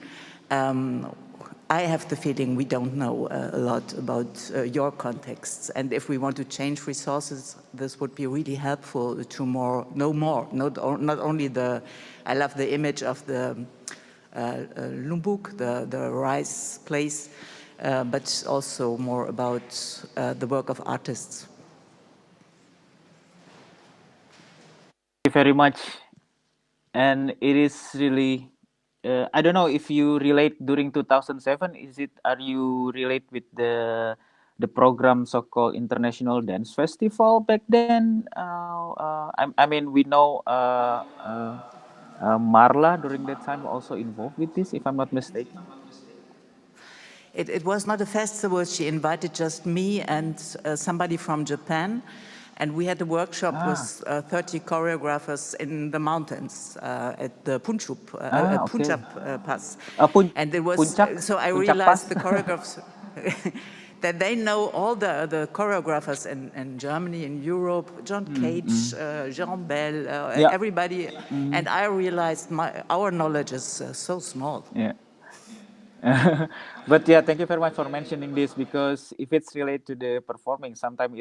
Speaker 5: I have the feeling we don't know a lot about your contexts. And if we want to change resources, this would be really helpful to know more. Not only I love the image of the Lumbung, the rice place, but also more about the work of artists.
Speaker 2: Thank you very much. And it is really, I don't know if you relate during 2007. Are you relate with the program so-called International Dance Festival back then? I mean, we know Marla during that time also involved with this, if I'm not mistaken.
Speaker 5: It was not a festival. She invited just me and somebody from Japan. And we had a workshop with 30 choreographers in the mountains at the Punjab Pass. And it was, so I realized the choreographers, that they know all the choreographers in Germany, in Europe, John Cage, Jean Bell,
Speaker 2: Yeah.
Speaker 5: everybody. And I realized our knowledge is so small.
Speaker 2: Yeah. But yeah, thank you very much for mentioning this, because if it's related to the performing, sometimes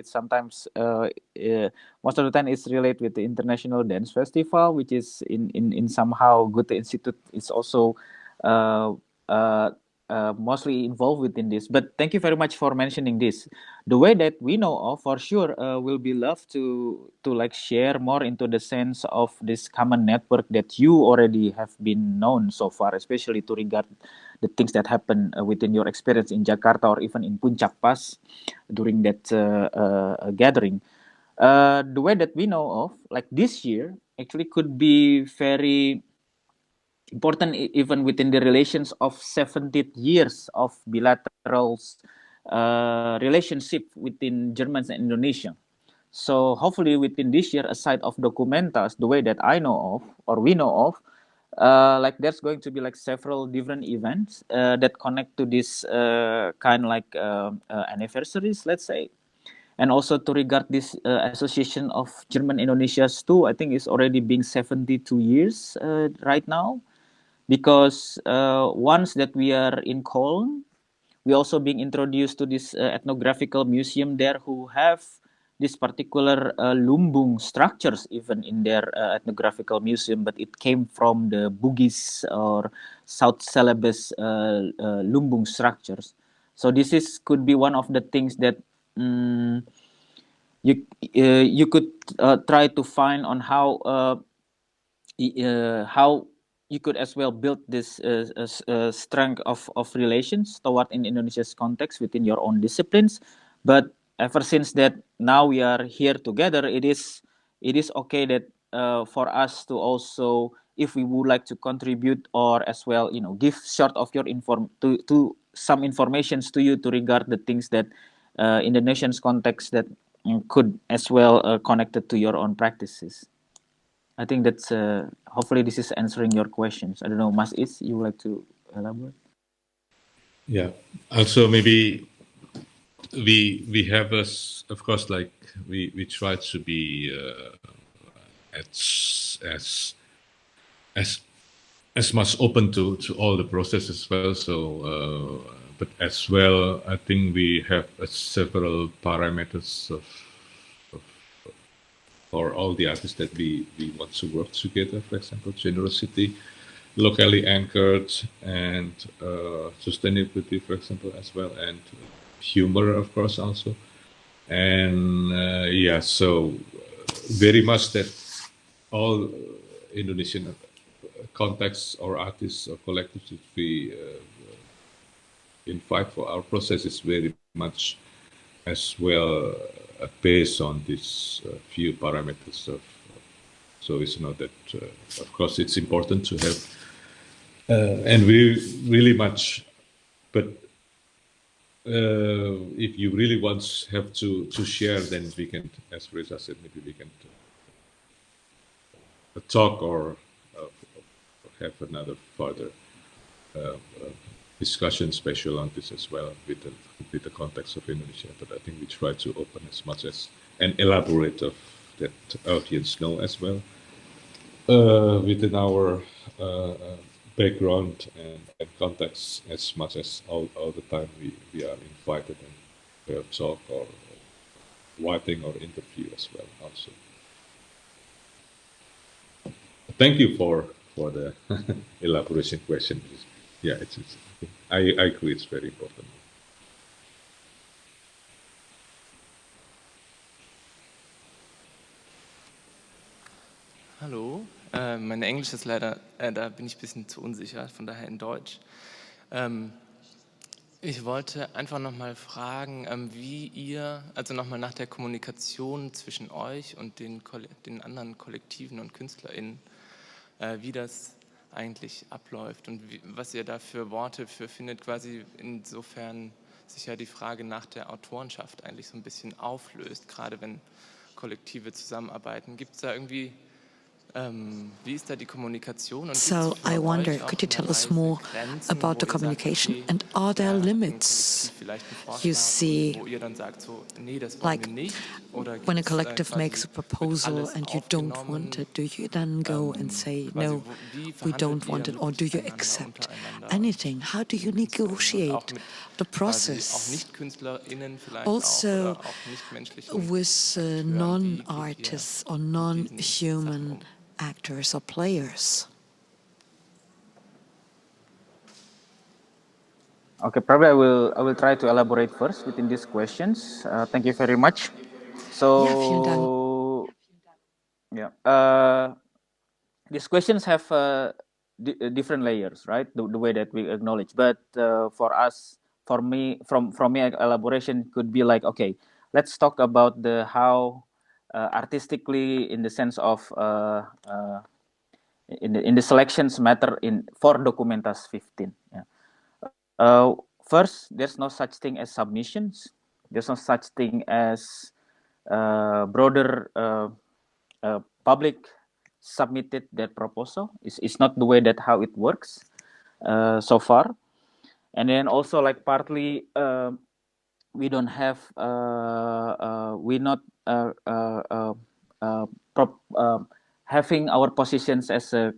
Speaker 2: most of the time it's related with the International Dance Festival, which is in somehow Goethe Institute is also uh, uh, mostly involved within this. But thank you very much for mentioning this. The way that we know of, for sure, will be love to like share more into the sense of this common network that you already have been known so far, especially to regard the things that happen within your experience in Jakarta or even in Puncak Pas during that gathering. The way that we know of, like this year, actually could be very important, even within the relations of 70 years of bilateral relationship within Germans and Indonesia. So hopefully within this year, aside of documentas, the way that I know of or we know of, like there's going to be like several different events that connect to this kind of like anniversaries, let's say. And also to regard this association of German Indonesias too, I think it's already being 72 years right now, because once that we are in Cologne, we also being introduced to this ethnographical museum there, who have this particular Lumbung structures even in their ethnographical museum, but it came from the Bugis or South Celebes Lumbung structures. So this is could be one of the things that you could try to find on how you could as well build this strength of relations toward in Indonesia's context within your own disciplines. But ever since that now we are here together, it is okay that for us to also, if we would like to contribute or as well, give short of your to some informations to you to regard the things that in the nation's context that could as well connected to your own practices. I think that's hopefully this is answering your questions. I don't know, Mas Is, you would like to elaborate?
Speaker 3: Yeah. Also, maybe we have us, of course, like we try to be as much open to all the processes as well. So, but as well, I think we have several parameters for all the artists that we want to work together. For example, generosity, locally anchored, and sustainability, for example, as well, and humor, of course, also. And yeah, so very much that all Indonesian contexts or artists or collectives that we invite for our process is very much as well based on these few parameters of. So it's not that, of course, it's important to have, and we really much, but if you really have to share, then we can, as Reza said, maybe we can talk or have another further discussion special on this as well with the context of Indonesia. But I think we try to open as much as and elaborate of that audience know as well within our background and context as much as all the time we are invited and we have talk or writing or interview as well also. Thank you for the elaboration question. Yeah, I agree, it's very important.
Speaker 6: Hallo, mein Englisch ist leider, da bin ich ein bisschen zu unsicher, von daher in Deutsch. Ich wollte einfach nochmal fragen, wie ihr, also nochmal nach der Kommunikation zwischen euch und den anderen Kollektiven und KünstlerInnen, wie das eigentlich abläuft und was ihr da für Worte für findet, quasi insofern sich ja die Frage nach der Autorenschaft eigentlich so ein bisschen auflöst, gerade wenn Kollektive zusammenarbeiten. Gibt es da irgendwie, wie ist da die Kommunikation? Und
Speaker 7: So I wonder, could you tell us more about the communication, and are there limits
Speaker 6: vielleicht einen
Speaker 7: you
Speaker 6: Vorschlag,
Speaker 7: see,
Speaker 6: wo ihr dann sagt, so, nee, das wollen
Speaker 7: like
Speaker 6: wir nicht? Oder
Speaker 7: when a
Speaker 6: gibt's,
Speaker 7: collective makes a
Speaker 6: quasi, wird
Speaker 7: proposal
Speaker 6: alles
Speaker 7: and you don't want
Speaker 6: aufgenommen?
Speaker 7: it, do you then go and say,
Speaker 6: Quasi,
Speaker 7: no,
Speaker 6: wie
Speaker 7: we
Speaker 6: verhandelt
Speaker 7: don't
Speaker 6: ihr
Speaker 7: want it, or do you
Speaker 6: miteinander,
Speaker 7: accept
Speaker 6: untereinander
Speaker 7: anything? How do you
Speaker 6: KünstlerInnen und auch
Speaker 7: negotiate
Speaker 6: mit
Speaker 7: the
Speaker 6: quasi auch
Speaker 7: process?
Speaker 6: Nicht-KünstlerInnen vielleicht
Speaker 7: Also,
Speaker 6: auch oder auch nicht-menschlichen
Speaker 7: with
Speaker 6: Akteuren, wie geht ihr
Speaker 7: non-artists or
Speaker 6: mit diesen Sachen
Speaker 7: non-human
Speaker 6: um?
Speaker 7: actors or players?
Speaker 2: Okay, probably I will try to elaborate first within these questions. Thank you very much.
Speaker 7: Ja, vielen Dank.
Speaker 2: So yeah, these questions have different layers, right? The way that we acknowledge, but for us, for me, from me, elaboration could be like, okay, let's talk about the how artistically, in the sense of in the selections matter in for Documentas 15. Yeah. First, there's no such thing as submissions. There's no such thing as broader public submitted that proposal. It's not the way that how it works so far. And then also like partly we don't have we not having our positions as a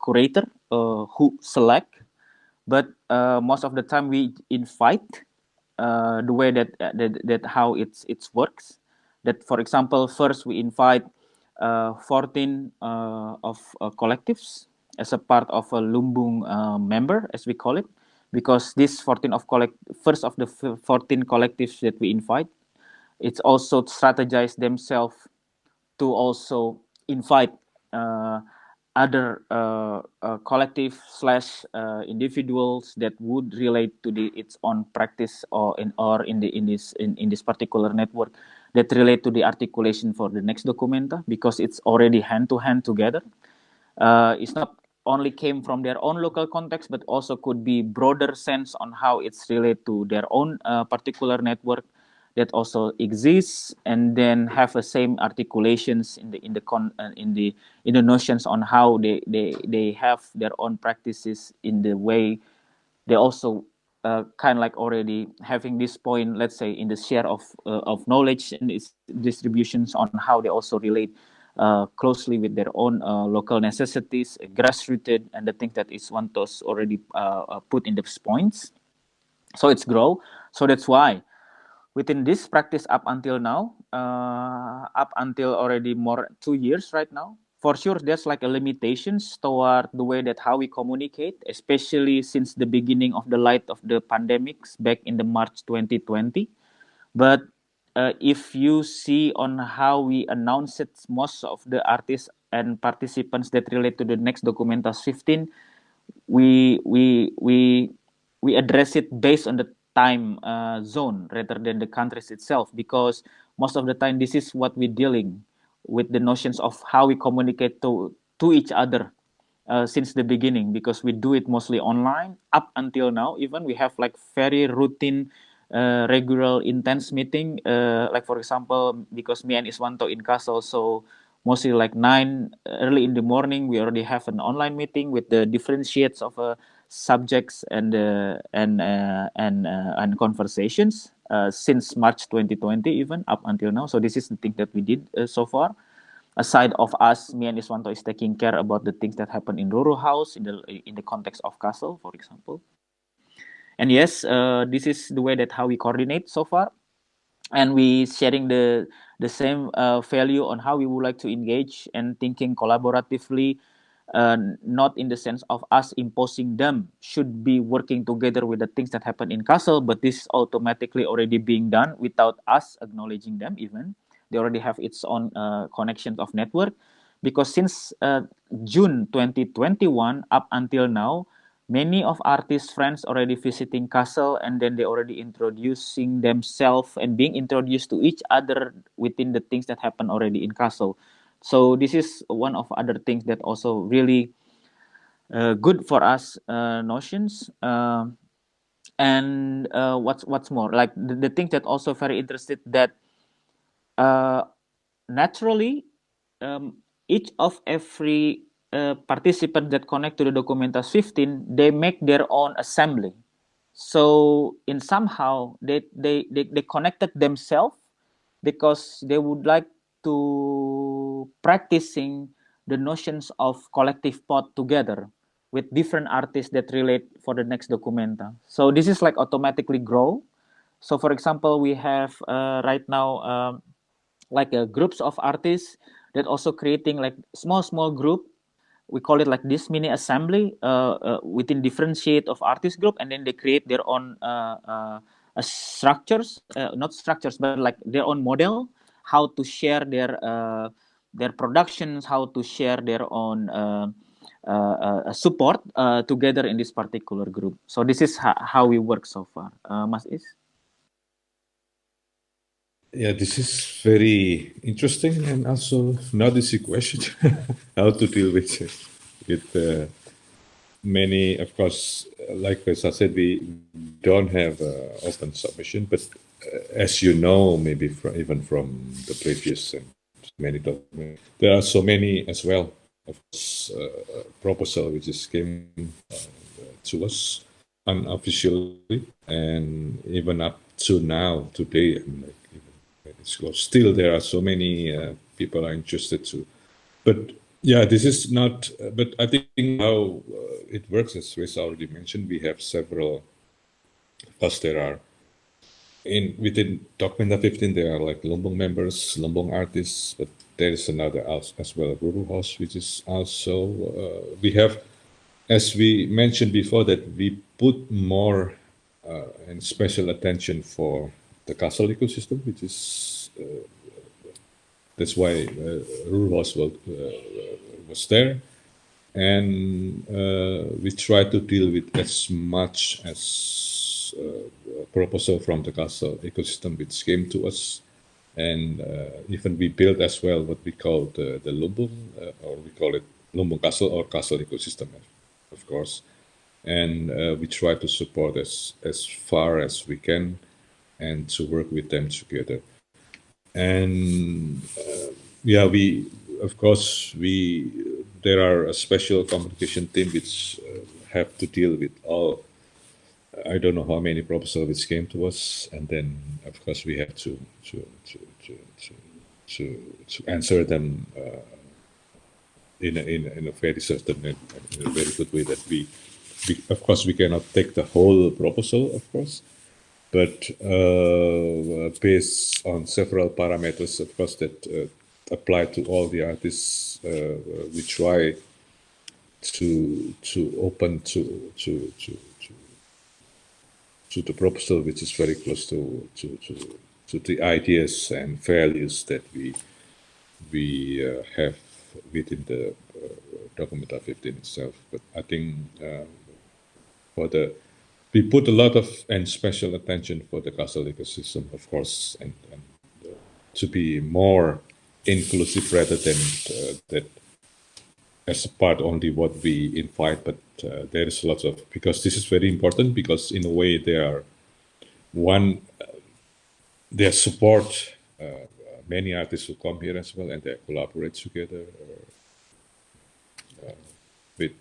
Speaker 2: curator who select, but most of the time we invite the way that how it's works. That, for example, first we invite 14 of collectives as a part of a Lumbung member, as we call it, because this 14 of first of the 14 collectives that we invite, it's also strategize themselves to also invite other collective slash individuals that would relate to its own practice or in this particular network that relate to the articulation for the next documenta, because it's already hand to hand together. It's not only came from their own local context, but also could be broader sense on how it's related to their own particular network that also exists, and then have the same articulations in the notions on how they have their own practices in the way they also kind of like already having this point, let's say, in the share of knowledge and its distributions on how they also relate closely with their own local necessities, grassrooted, and the thing that Iswanto's already put in these points. So it's grow. So that's why within this practice up until now, up until already more 2 years right now, for sure there's like a limitations toward the way that how we communicate, especially since the beginning of the light of the pandemics back in the March 2020. But if you see on how we announce it, most of the artists and participants that relate to the next Documentas 15, we address it based on the time zone rather than the countries itself, because most of the time this is what we're dealing with, the notions of how we communicate to each other since the beginning, because we do it mostly online up until now. Even we have like very routine regular intense meeting, like for example, because me and Iswanto in Kassel, so mostly like 9 early in the morning we already have an online meeting with the different shades of subjects and conversations since March 2020 even up until now. So this is the thing that we did so far. Aside of us, me and Iswanto is taking care about the things that happen in Roro House in the context of Kassel, for example. And yes, this is the way that how we coordinate so far, and we sharing the same value on how we would like to engage and thinking collaboratively, not in the sense of us imposing them should be working together with the things that happen in Kassel, but this automatically already being done without us acknowledging them. Even they already have its own connections of network, because since June 2021 up until now, many of artists' friends already visiting Kassel, and then they already introducing themselves and being introduced to each other within the things that happen already in Kassel. So this is one of other things that also really good for us notions. And what's more, like the thing that also very interested that naturally each of every participant that connect to the Documentas 15, they make their own assembly. So in somehow they connected themselves because they would like to practicing the notions of collective thought together with different artists that relate for the next documenta. So this is like automatically grow. So for example, we have right now like groups of artists that also creating like small group. We call it like this mini assembly within differentiate of artist group, and then they create their own structures, not structures, but like their own model, how to share their productions, how to share their own support together in this particular group. So this is how we work so far. Mas Is?
Speaker 3: Yeah, this is very interesting and also not easy question how to deal with many. Of course, like as I said, we don't have open submission, but as you know, maybe even from the previous many documents, there are so many as well. Of course, proposal which is came to us unofficially, and even up to now today, I mean, like, it's close. Still, there are so many people are interested to, but yeah, this is not. But I think how it works, as Reza already mentioned, we have several. Plus, there are within Documenta 15, there are like Lumbung members, Lumbung artists, but there is another as well, Guru House, which is also we have, as we mentioned before, that we put more and special attention for the Kassel ecosystem, which is that's why Rural House was there, and we try to deal with as much as proposal from the Kassel ecosystem which came to us, and even we built as well what we call the Lumbung, or we call it Lumbung Kassel or Kassel ecosystem, of course, and we try to support as far as we can and to work with them together. And yeah, we of course there are a special communication team which have to deal with all. I don't know how many proposals which came to us, and then of course we have to answer them in a very certain and in a very good way. That we of course we cannot take the whole proposal, of course, but based on several parameters, of course, that apply to all the artists, we try to open to the proposal, which is very close to the ideas and values that we have within the Documenta 15 itself. But I think we put a lot of and special attention for the Kassel ecosystem, of course, and to be more inclusive rather than that as a part only what we invite, but there is lots of, because this is very important, because in a way they are they support many artists who come here as well, and they collaborate together with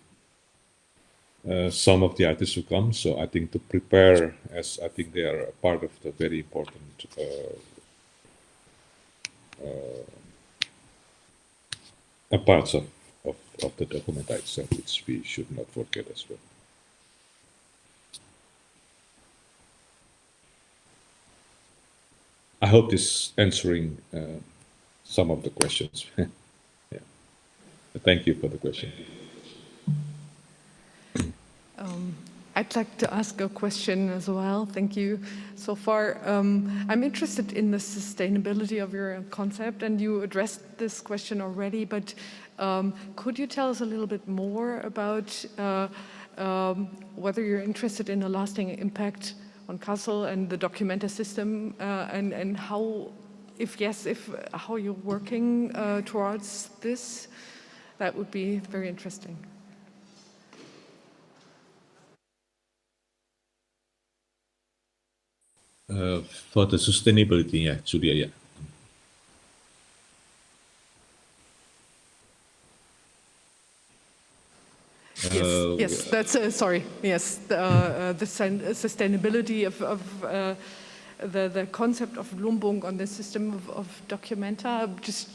Speaker 3: some of the artists who come. So I think to prepare, as I think they are a part of the very important parts of the documenta itself, which we should not forget as well. I hope this answering some of the questions. Yeah. Thank you for the question.
Speaker 1: I'd like to ask a question as well. Thank you. So far, I'm interested in the sustainability of your concept, and you addressed this question already, but could you tell us a little bit more about whether you're interested in a lasting impact on Kassel and the documenta system, and how, if yes, how you're working towards this? That would be very interesting.
Speaker 3: For the sustainability, yeah, Julia, yeah.
Speaker 1: Yes, that's sorry. Yes, the sustainability of the concept of Lumbung on the system of documenta. Just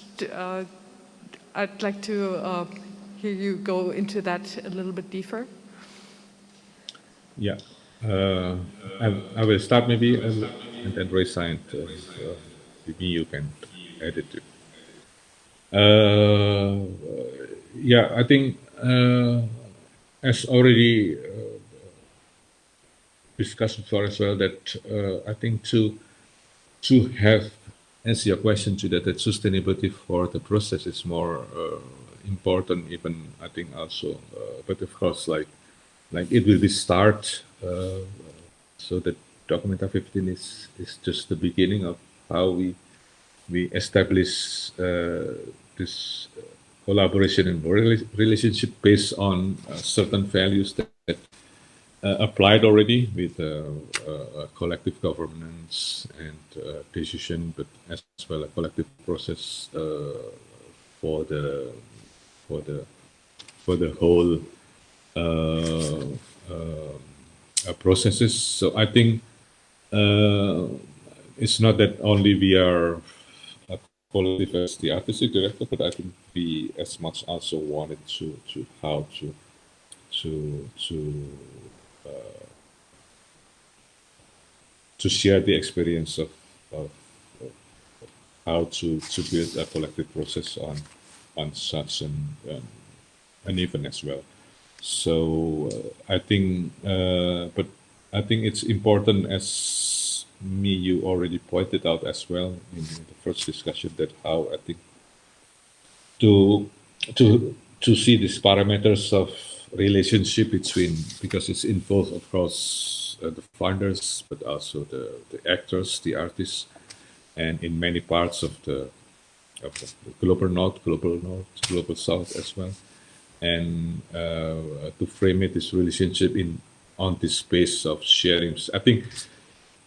Speaker 1: I'd like to hear you go into that a little bit deeper.
Speaker 3: Yeah, I will start maybe, and then Reza and maybe you can edit it. Yeah, I think as already discussed before as well, that I think to have answer your question to that sustainability for the process is more important. Even I think also, but of course, like it will be start. So that Documenta 15 is just the beginning of how we establish this collaboration and relationship based on certain values that applied already with collective governance and decision, but as well a collective process for the whole processes. So I think it's not that only we are collective as the artistic director, but I think we as much also wanted to how to share the experience of how to build a collective process on such an event as well. So I think, but I think it's important, as you already pointed out as well in the first discussion, that how I think to see these parameters of relationship between, because it's involved, of course, the founders, but also the actors, the artists, and in many parts of the global north, global south as well, and to frame it, this relationship on this space of sharing. I think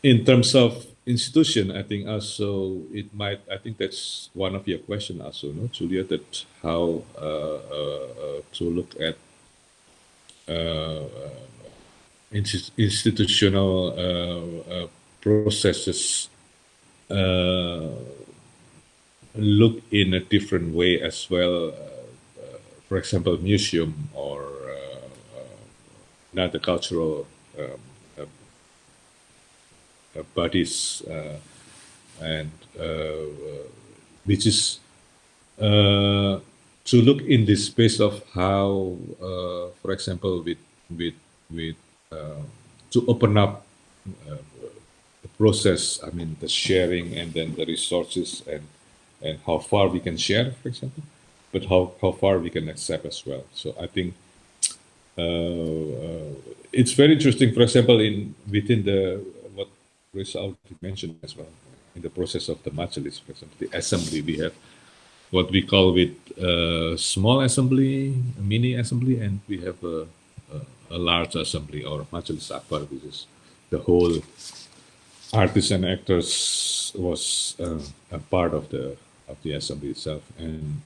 Speaker 3: in terms of institution, I think also it might, I think that's one of your question also, no, Julia, that how to look at institutional processes look in a different way as well. For example, museum or not the cultural bodies, and which is to look in this space of how, for example, with to open up the process. I mean, the sharing and then the resources and how far we can share, for example, but how far we can accept as well. So I think it's very interesting. For example, within the what Reza mentioned as well, in the process of the majelis, for example, the assembly, we have what we call with small assembly, a mini assembly, and we have a large assembly or majelis akbar, which is the whole artists and actors was a part of the assembly itself, and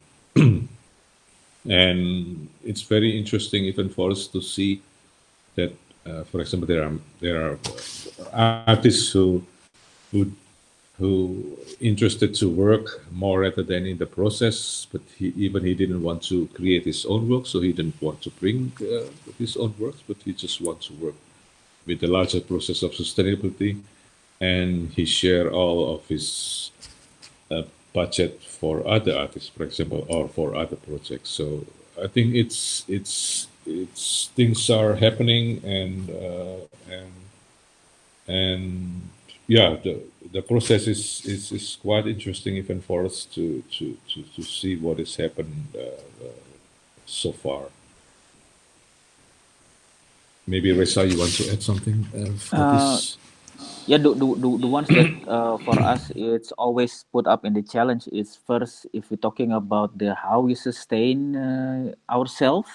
Speaker 3: and it's very interesting even for us to see that, for example, there are artists who interested to work more rather than in the process, but he didn't want to create his own work, so he didn't want to bring his own works, but he just wants to work with the larger process of sustainability, and he share all of his budget for other artists, for example, or for other projects. So I think it's things are happening, and yeah, the process is quite interesting even for us to see what has happened so far. Maybe Reza, you want to add something for this?
Speaker 2: Yeah, the ones that for us it's always put up in the challenge is, first, if we're talking about the how we sustain ourselves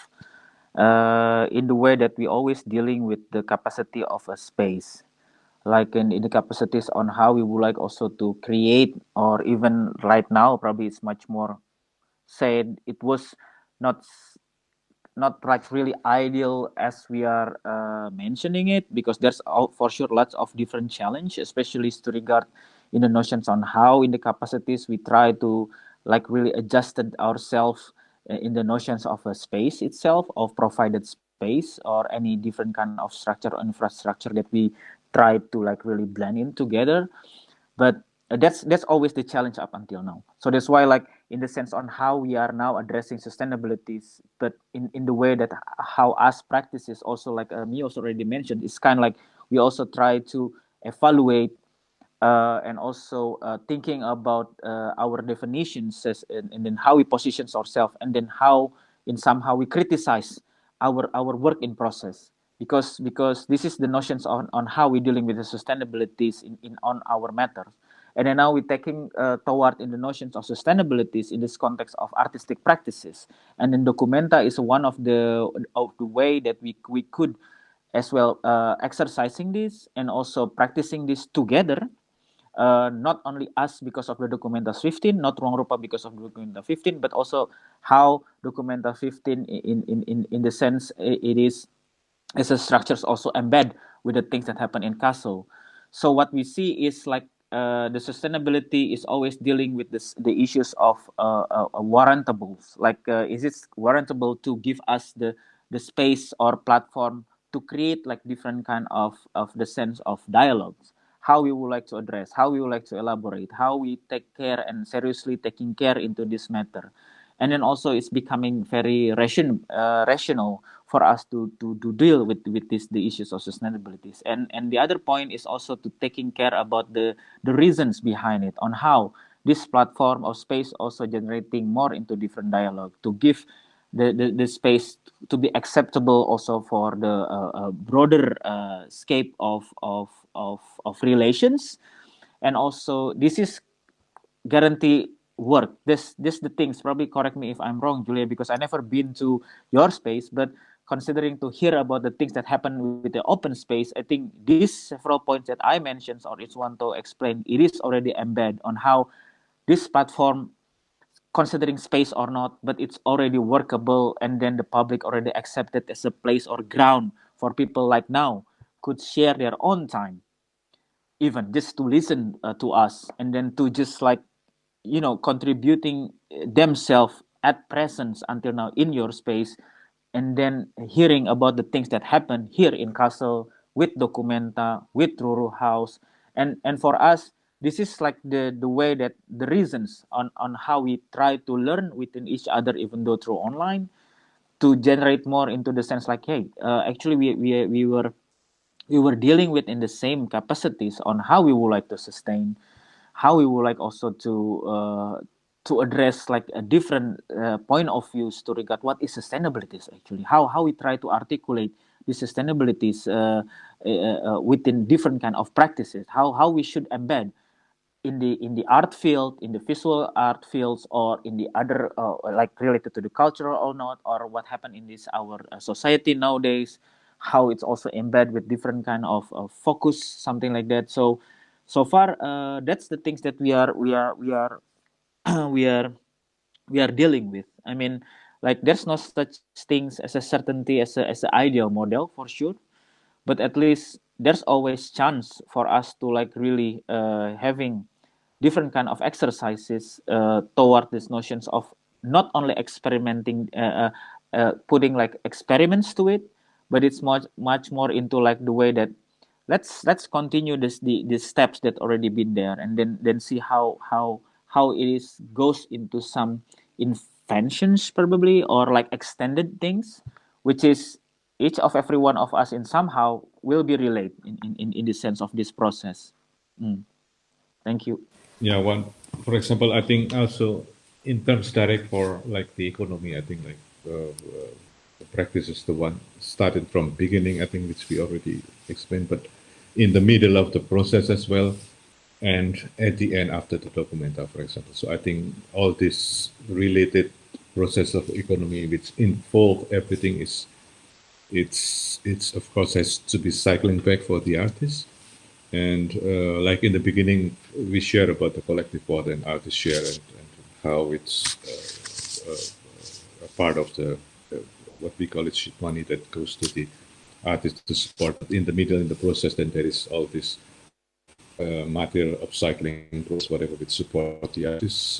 Speaker 2: in the way that we always dealing with the capacity of a space, like in the capacities on how we would like also to create, or even right now probably it's much more said, it was not not like really ideal as we are mentioning it, because there's for sure lots of different challenge, especially to regard in the notions on how in the capacities we try to like really adjusted ourselves in the notions of a space itself, of provided space or any different kind of structure or infrastructure that we try to like really blend in together. But that's always the challenge up until now. So that's why, like, in the sense on how we are now addressing sustainabilities, but in the way that how us practices also, like Mio already mentioned, it's kind of like we also try to evaluate and also thinking about our definitions and then how we position ourselves, and then how in somehow we criticize our work in process, because this is the notions on how we're dealing with the sustainabilities in on our matters. And then now we're taking toward in the notions of sustainabilities in this context of artistic practices, and then documenta is one of the way that we could as well exercising this and also practicing this together, not only us because of the Documenta 15, not ruangrupa because of Documenta 15, but also how Documenta 15 in the sense it is as a structures also embed with the things that happen in Kassel. So what we see is like the sustainability is always dealing with the issues of warrantables. Like, is it warrantable to give us the space or platform to create like different kind of the sense of dialogues? How we would like to address, how we would like to elaborate, how we take care and seriously taking care into this matter. And then also it's becoming very rational for us to deal with the issues of sustainability. And the other point is also to taking care about the reasons behind it, on how this platform or space also generating more into different dialogue to give the space to be acceptable also for the broader scape of relations. And also this is guarantee work. This the things, probably correct me if I'm wrong, Julia, because I never been to your space, but considering to hear about the things that happen with the open space, I think these several points that I mentioned or Iswanto explained, it is already embedded on how this platform, considering space or not, but it's already workable, and then the public already accepted as a place or ground for people like now could share their own time, even just to listen to us, and then to just like contributing themselves at presence until now in your space, and then hearing about the things that happen here in Kassel with Documenta, with Ruru House. And for us, this is like the way that the reasons on how we try to learn within each other, even though through online, to generate more into the sense like, hey, actually we were dealing with in the same capacities on how we would like to sustain, how we would like also to address like a different point of views to regard what is sustainability actually, how we try to articulate the sustainabilities within different kind of practices, how we should embed in the art field, in the visual art fields, or in the other like related to the cultural or not, or what happened in this our society nowadays, how it's also embedded with different kind of focus, something like that. So far that's the things that we are dealing with. I mean, like, there's no such things as a certainty as an ideal model for sure, but at least there's always chance for us to like really having different kind of exercises toward these notions of not only experimenting, putting like experiments to it, but it's much more into like the way that let's continue the steps that already been there, and then see how it is goes into some inventions probably, or like extended things, which is each of every one of us in somehow will be relate in the sense of this process. Thank you.
Speaker 3: Yeah, one, for example, I think also in terms direct for like the economy, I think like the practice is the one started from beginning, I think, which we already explained, but in the middle of the process as well, and at the end after the documenta, for example. So I think all this related process of economy which involve everything is it's of course has to be cycling back for the artist. And like in the beginning, we share about the collective what and artists share, and how it's a part of the what we call it shit money that goes to the artist to support. In the middle, in the process, then there is all this material upcycling, whatever, which support the artists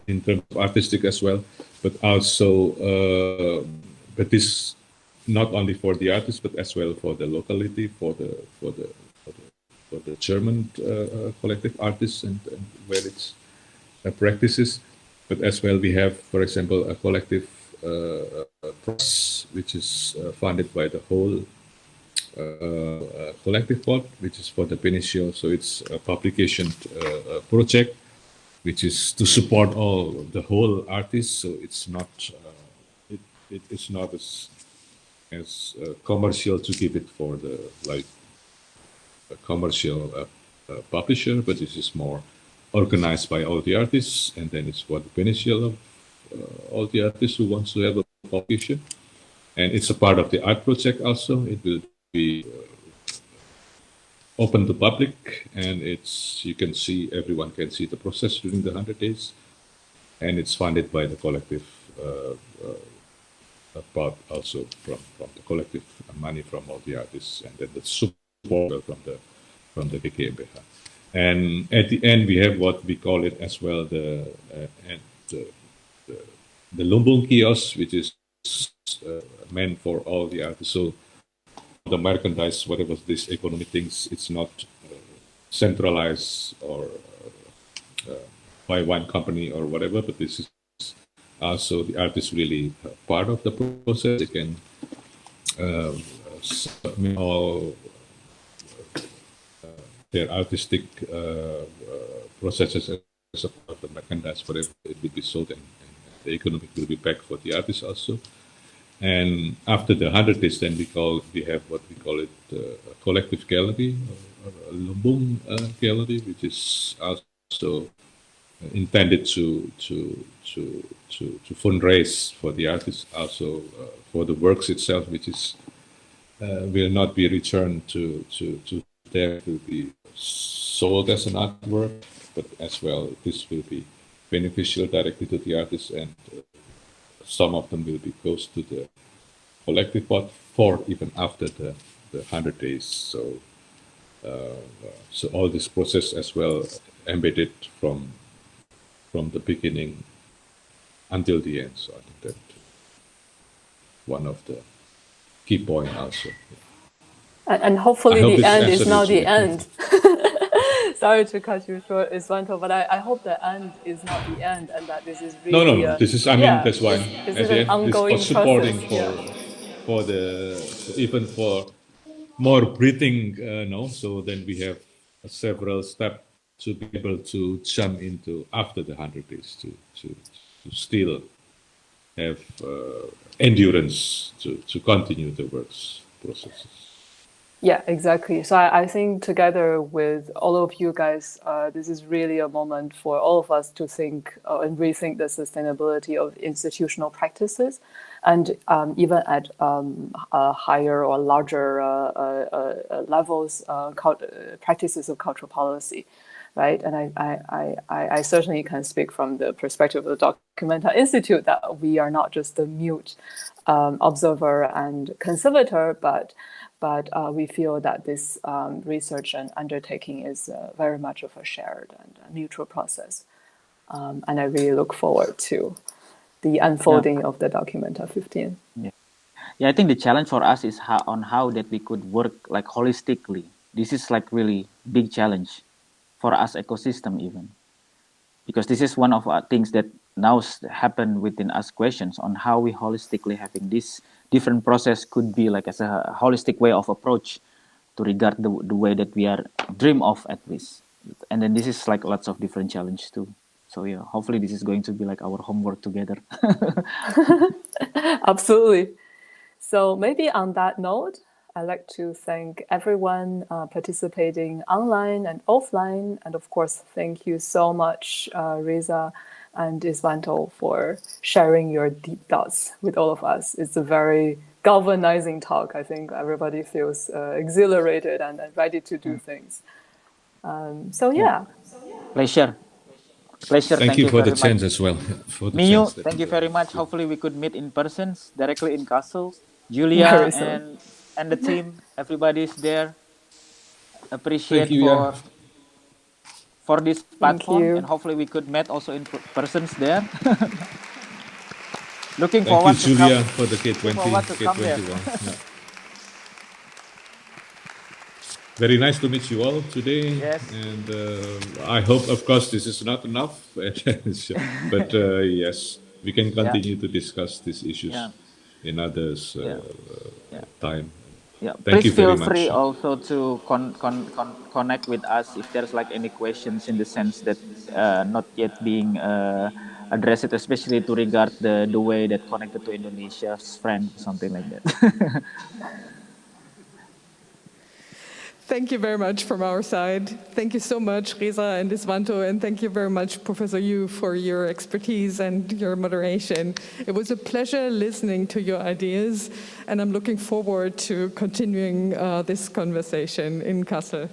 Speaker 3: in terms of artistic as well, but also, but this not only for the artists, but as well for the locality, for the German collective artists and where it's practices, but as well we have, for example, a collective press which is funded by the whole collective pod, which is for the Peninsula. So it's a publication project which is to support all the whole artists. So it's not it's not as commercial to keep it for the like a commercial publisher, but this is more organized by all the artists, and then it's for the Peninsula of all the artists who wants to have a publication, and it's a part of the art project also. It will be open to public, and it's everyone can see the process during the 100 days, and it's funded by the collective part also from the collective money from all the artists, and then the support from the KKMBH. And at the end we have what we call it as well the Lumbung kiosk, which is meant for all the artists. So the merchandise, whatever this economy things, it's not centralized or by one company or whatever, but this is also the artists really part of the process. They can submit all their artistic processes as a part of the merchandise, whatever it will be sold, and the economic will be back for the artists also. And after the 100 days, then we have what we call it a collective gallery, a Lumbung gallery, which is also intended to fundraise for the artists, also for the works itself, which is will not be returned to them to be sold as an artwork, but as well this will be beneficial directly to the artists, and some of them will be goes to the collective pot for even after the 100 days. So so all this process as well embedded from the beginning until the end. So I think that one of the key point also.
Speaker 4: And hopefully the end is not the end. Sorry to cut you short, Iswanto, but I hope the end is not the end, and that this is really
Speaker 3: no. This is, I mean, that's why
Speaker 4: this is an ongoing
Speaker 3: for supporting
Speaker 4: process.
Speaker 3: for the even for more breathing. No, so then we have several steps to be able to jump into after the 100 days to still have endurance to continue the works processes.
Speaker 4: Yeah, exactly. So I think together with all of you guys, this is really a moment for all of us to think and rethink the sustainability of institutional practices, and even at higher or larger levels, practices of cultural policy, right? And I certainly can speak from the perspective of the Documenta Institute that we are not just the mute observer and conservator, but we feel that this research and undertaking is very much of a shared and a mutual process. And I really look forward to the unfolding of the Documenta 15.
Speaker 2: Yeah, I think the challenge for us is how that we could work like holistically. This is like really big challenge for us ecosystem even, because this is one of our things that now happen within us questions on how we holistically having this different process could be like as a holistic way of approach to regard the way that we are dream of at least. And then this is like lots of different challenges too. So yeah, hopefully this is going to be like our homework together.
Speaker 4: Absolutely. So maybe on that note, I'd like to thank everyone participating online and offline. And of course, thank you so much, Reza and Iswanto, for sharing your deep thoughts with all of us. It's a very galvanizing talk. I think everybody feels exhilarated and ready to do things. So yeah.
Speaker 2: Pleasure. Pleasure.
Speaker 3: Thank you for the
Speaker 2: very
Speaker 3: chance
Speaker 2: much.
Speaker 3: as well. For the
Speaker 2: Miu,
Speaker 3: chance that
Speaker 2: thank you very much. Hopefully we could meet in person directly in Kassel.
Speaker 4: Very
Speaker 2: Julia
Speaker 4: soon.
Speaker 2: and the team, everybody's there.
Speaker 3: Thank
Speaker 2: Appreciate
Speaker 3: you. Yeah.
Speaker 2: for this
Speaker 4: Thank
Speaker 2: platform, and
Speaker 4: you.
Speaker 2: hopefully we could meet also in persons there. Looking
Speaker 3: Thank you,
Speaker 2: forward to come.
Speaker 3: Julia, for the
Speaker 2: Looking
Speaker 3: K20,
Speaker 2: forward to come there.
Speaker 3: K21. Yeah. Very nice to meet you all today,
Speaker 2: Yes.
Speaker 3: and I hope, of course, this is not enough, but yes, we can
Speaker 2: Yeah.
Speaker 3: continue to discuss these issues
Speaker 2: Yeah.
Speaker 3: in others
Speaker 2: Yeah. Yeah.
Speaker 3: time.
Speaker 2: Yeah.
Speaker 3: Thank
Speaker 2: Please
Speaker 3: you very
Speaker 2: feel free
Speaker 3: much.
Speaker 2: also to connect with us if there's like any questions in the sense that not yet being addressed, especially to regard the way that connected to Indonesia's friend, something like that.
Speaker 1: Thank you very much from our side. Thank you so much, Reza and Iswanto, and thank you very much, Professor Yu, for your expertise and your moderation. It was a pleasure listening to your ideas, and I'm looking forward to continuing this conversation in Kassel.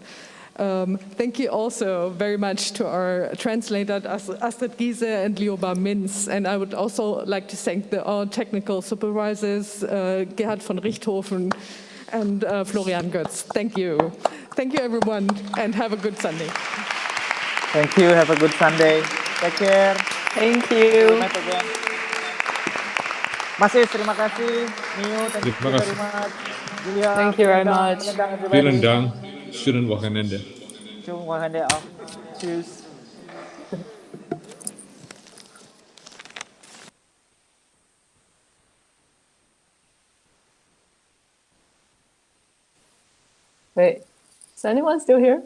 Speaker 1: Thank you also very much to our translators, Astrid Giese and Lioba Minz. And I would also like to thank all technical supervisors, Gerhard von Richthofen and Florian Götz. Thank you. Thank you, everyone, and have a good Sunday.
Speaker 2: Thank you. Have a good Sunday. Take care.
Speaker 4: Thank
Speaker 2: We'll
Speaker 4: you.
Speaker 2: meet again. Mas Is, terima kasih. Miu, thank you
Speaker 3: Terima
Speaker 2: very
Speaker 3: kasih.
Speaker 2: much. Julia,
Speaker 4: Thank you very
Speaker 2: vielen
Speaker 4: much.
Speaker 2: Dank, everybody.
Speaker 3: Vielen Dank. Schönen Wochenende.
Speaker 2: Schönen Wochenende auch. Tschüss.
Speaker 4: Wait, is anyone still here?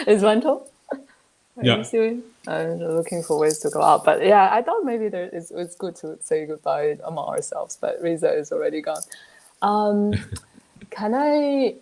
Speaker 4: Iswanto? Are
Speaker 3: Yeah.
Speaker 4: you still here? I'm looking for ways to go out. But yeah, I thought maybe it's good to say goodbye among ourselves, but Reza is already gone. Can I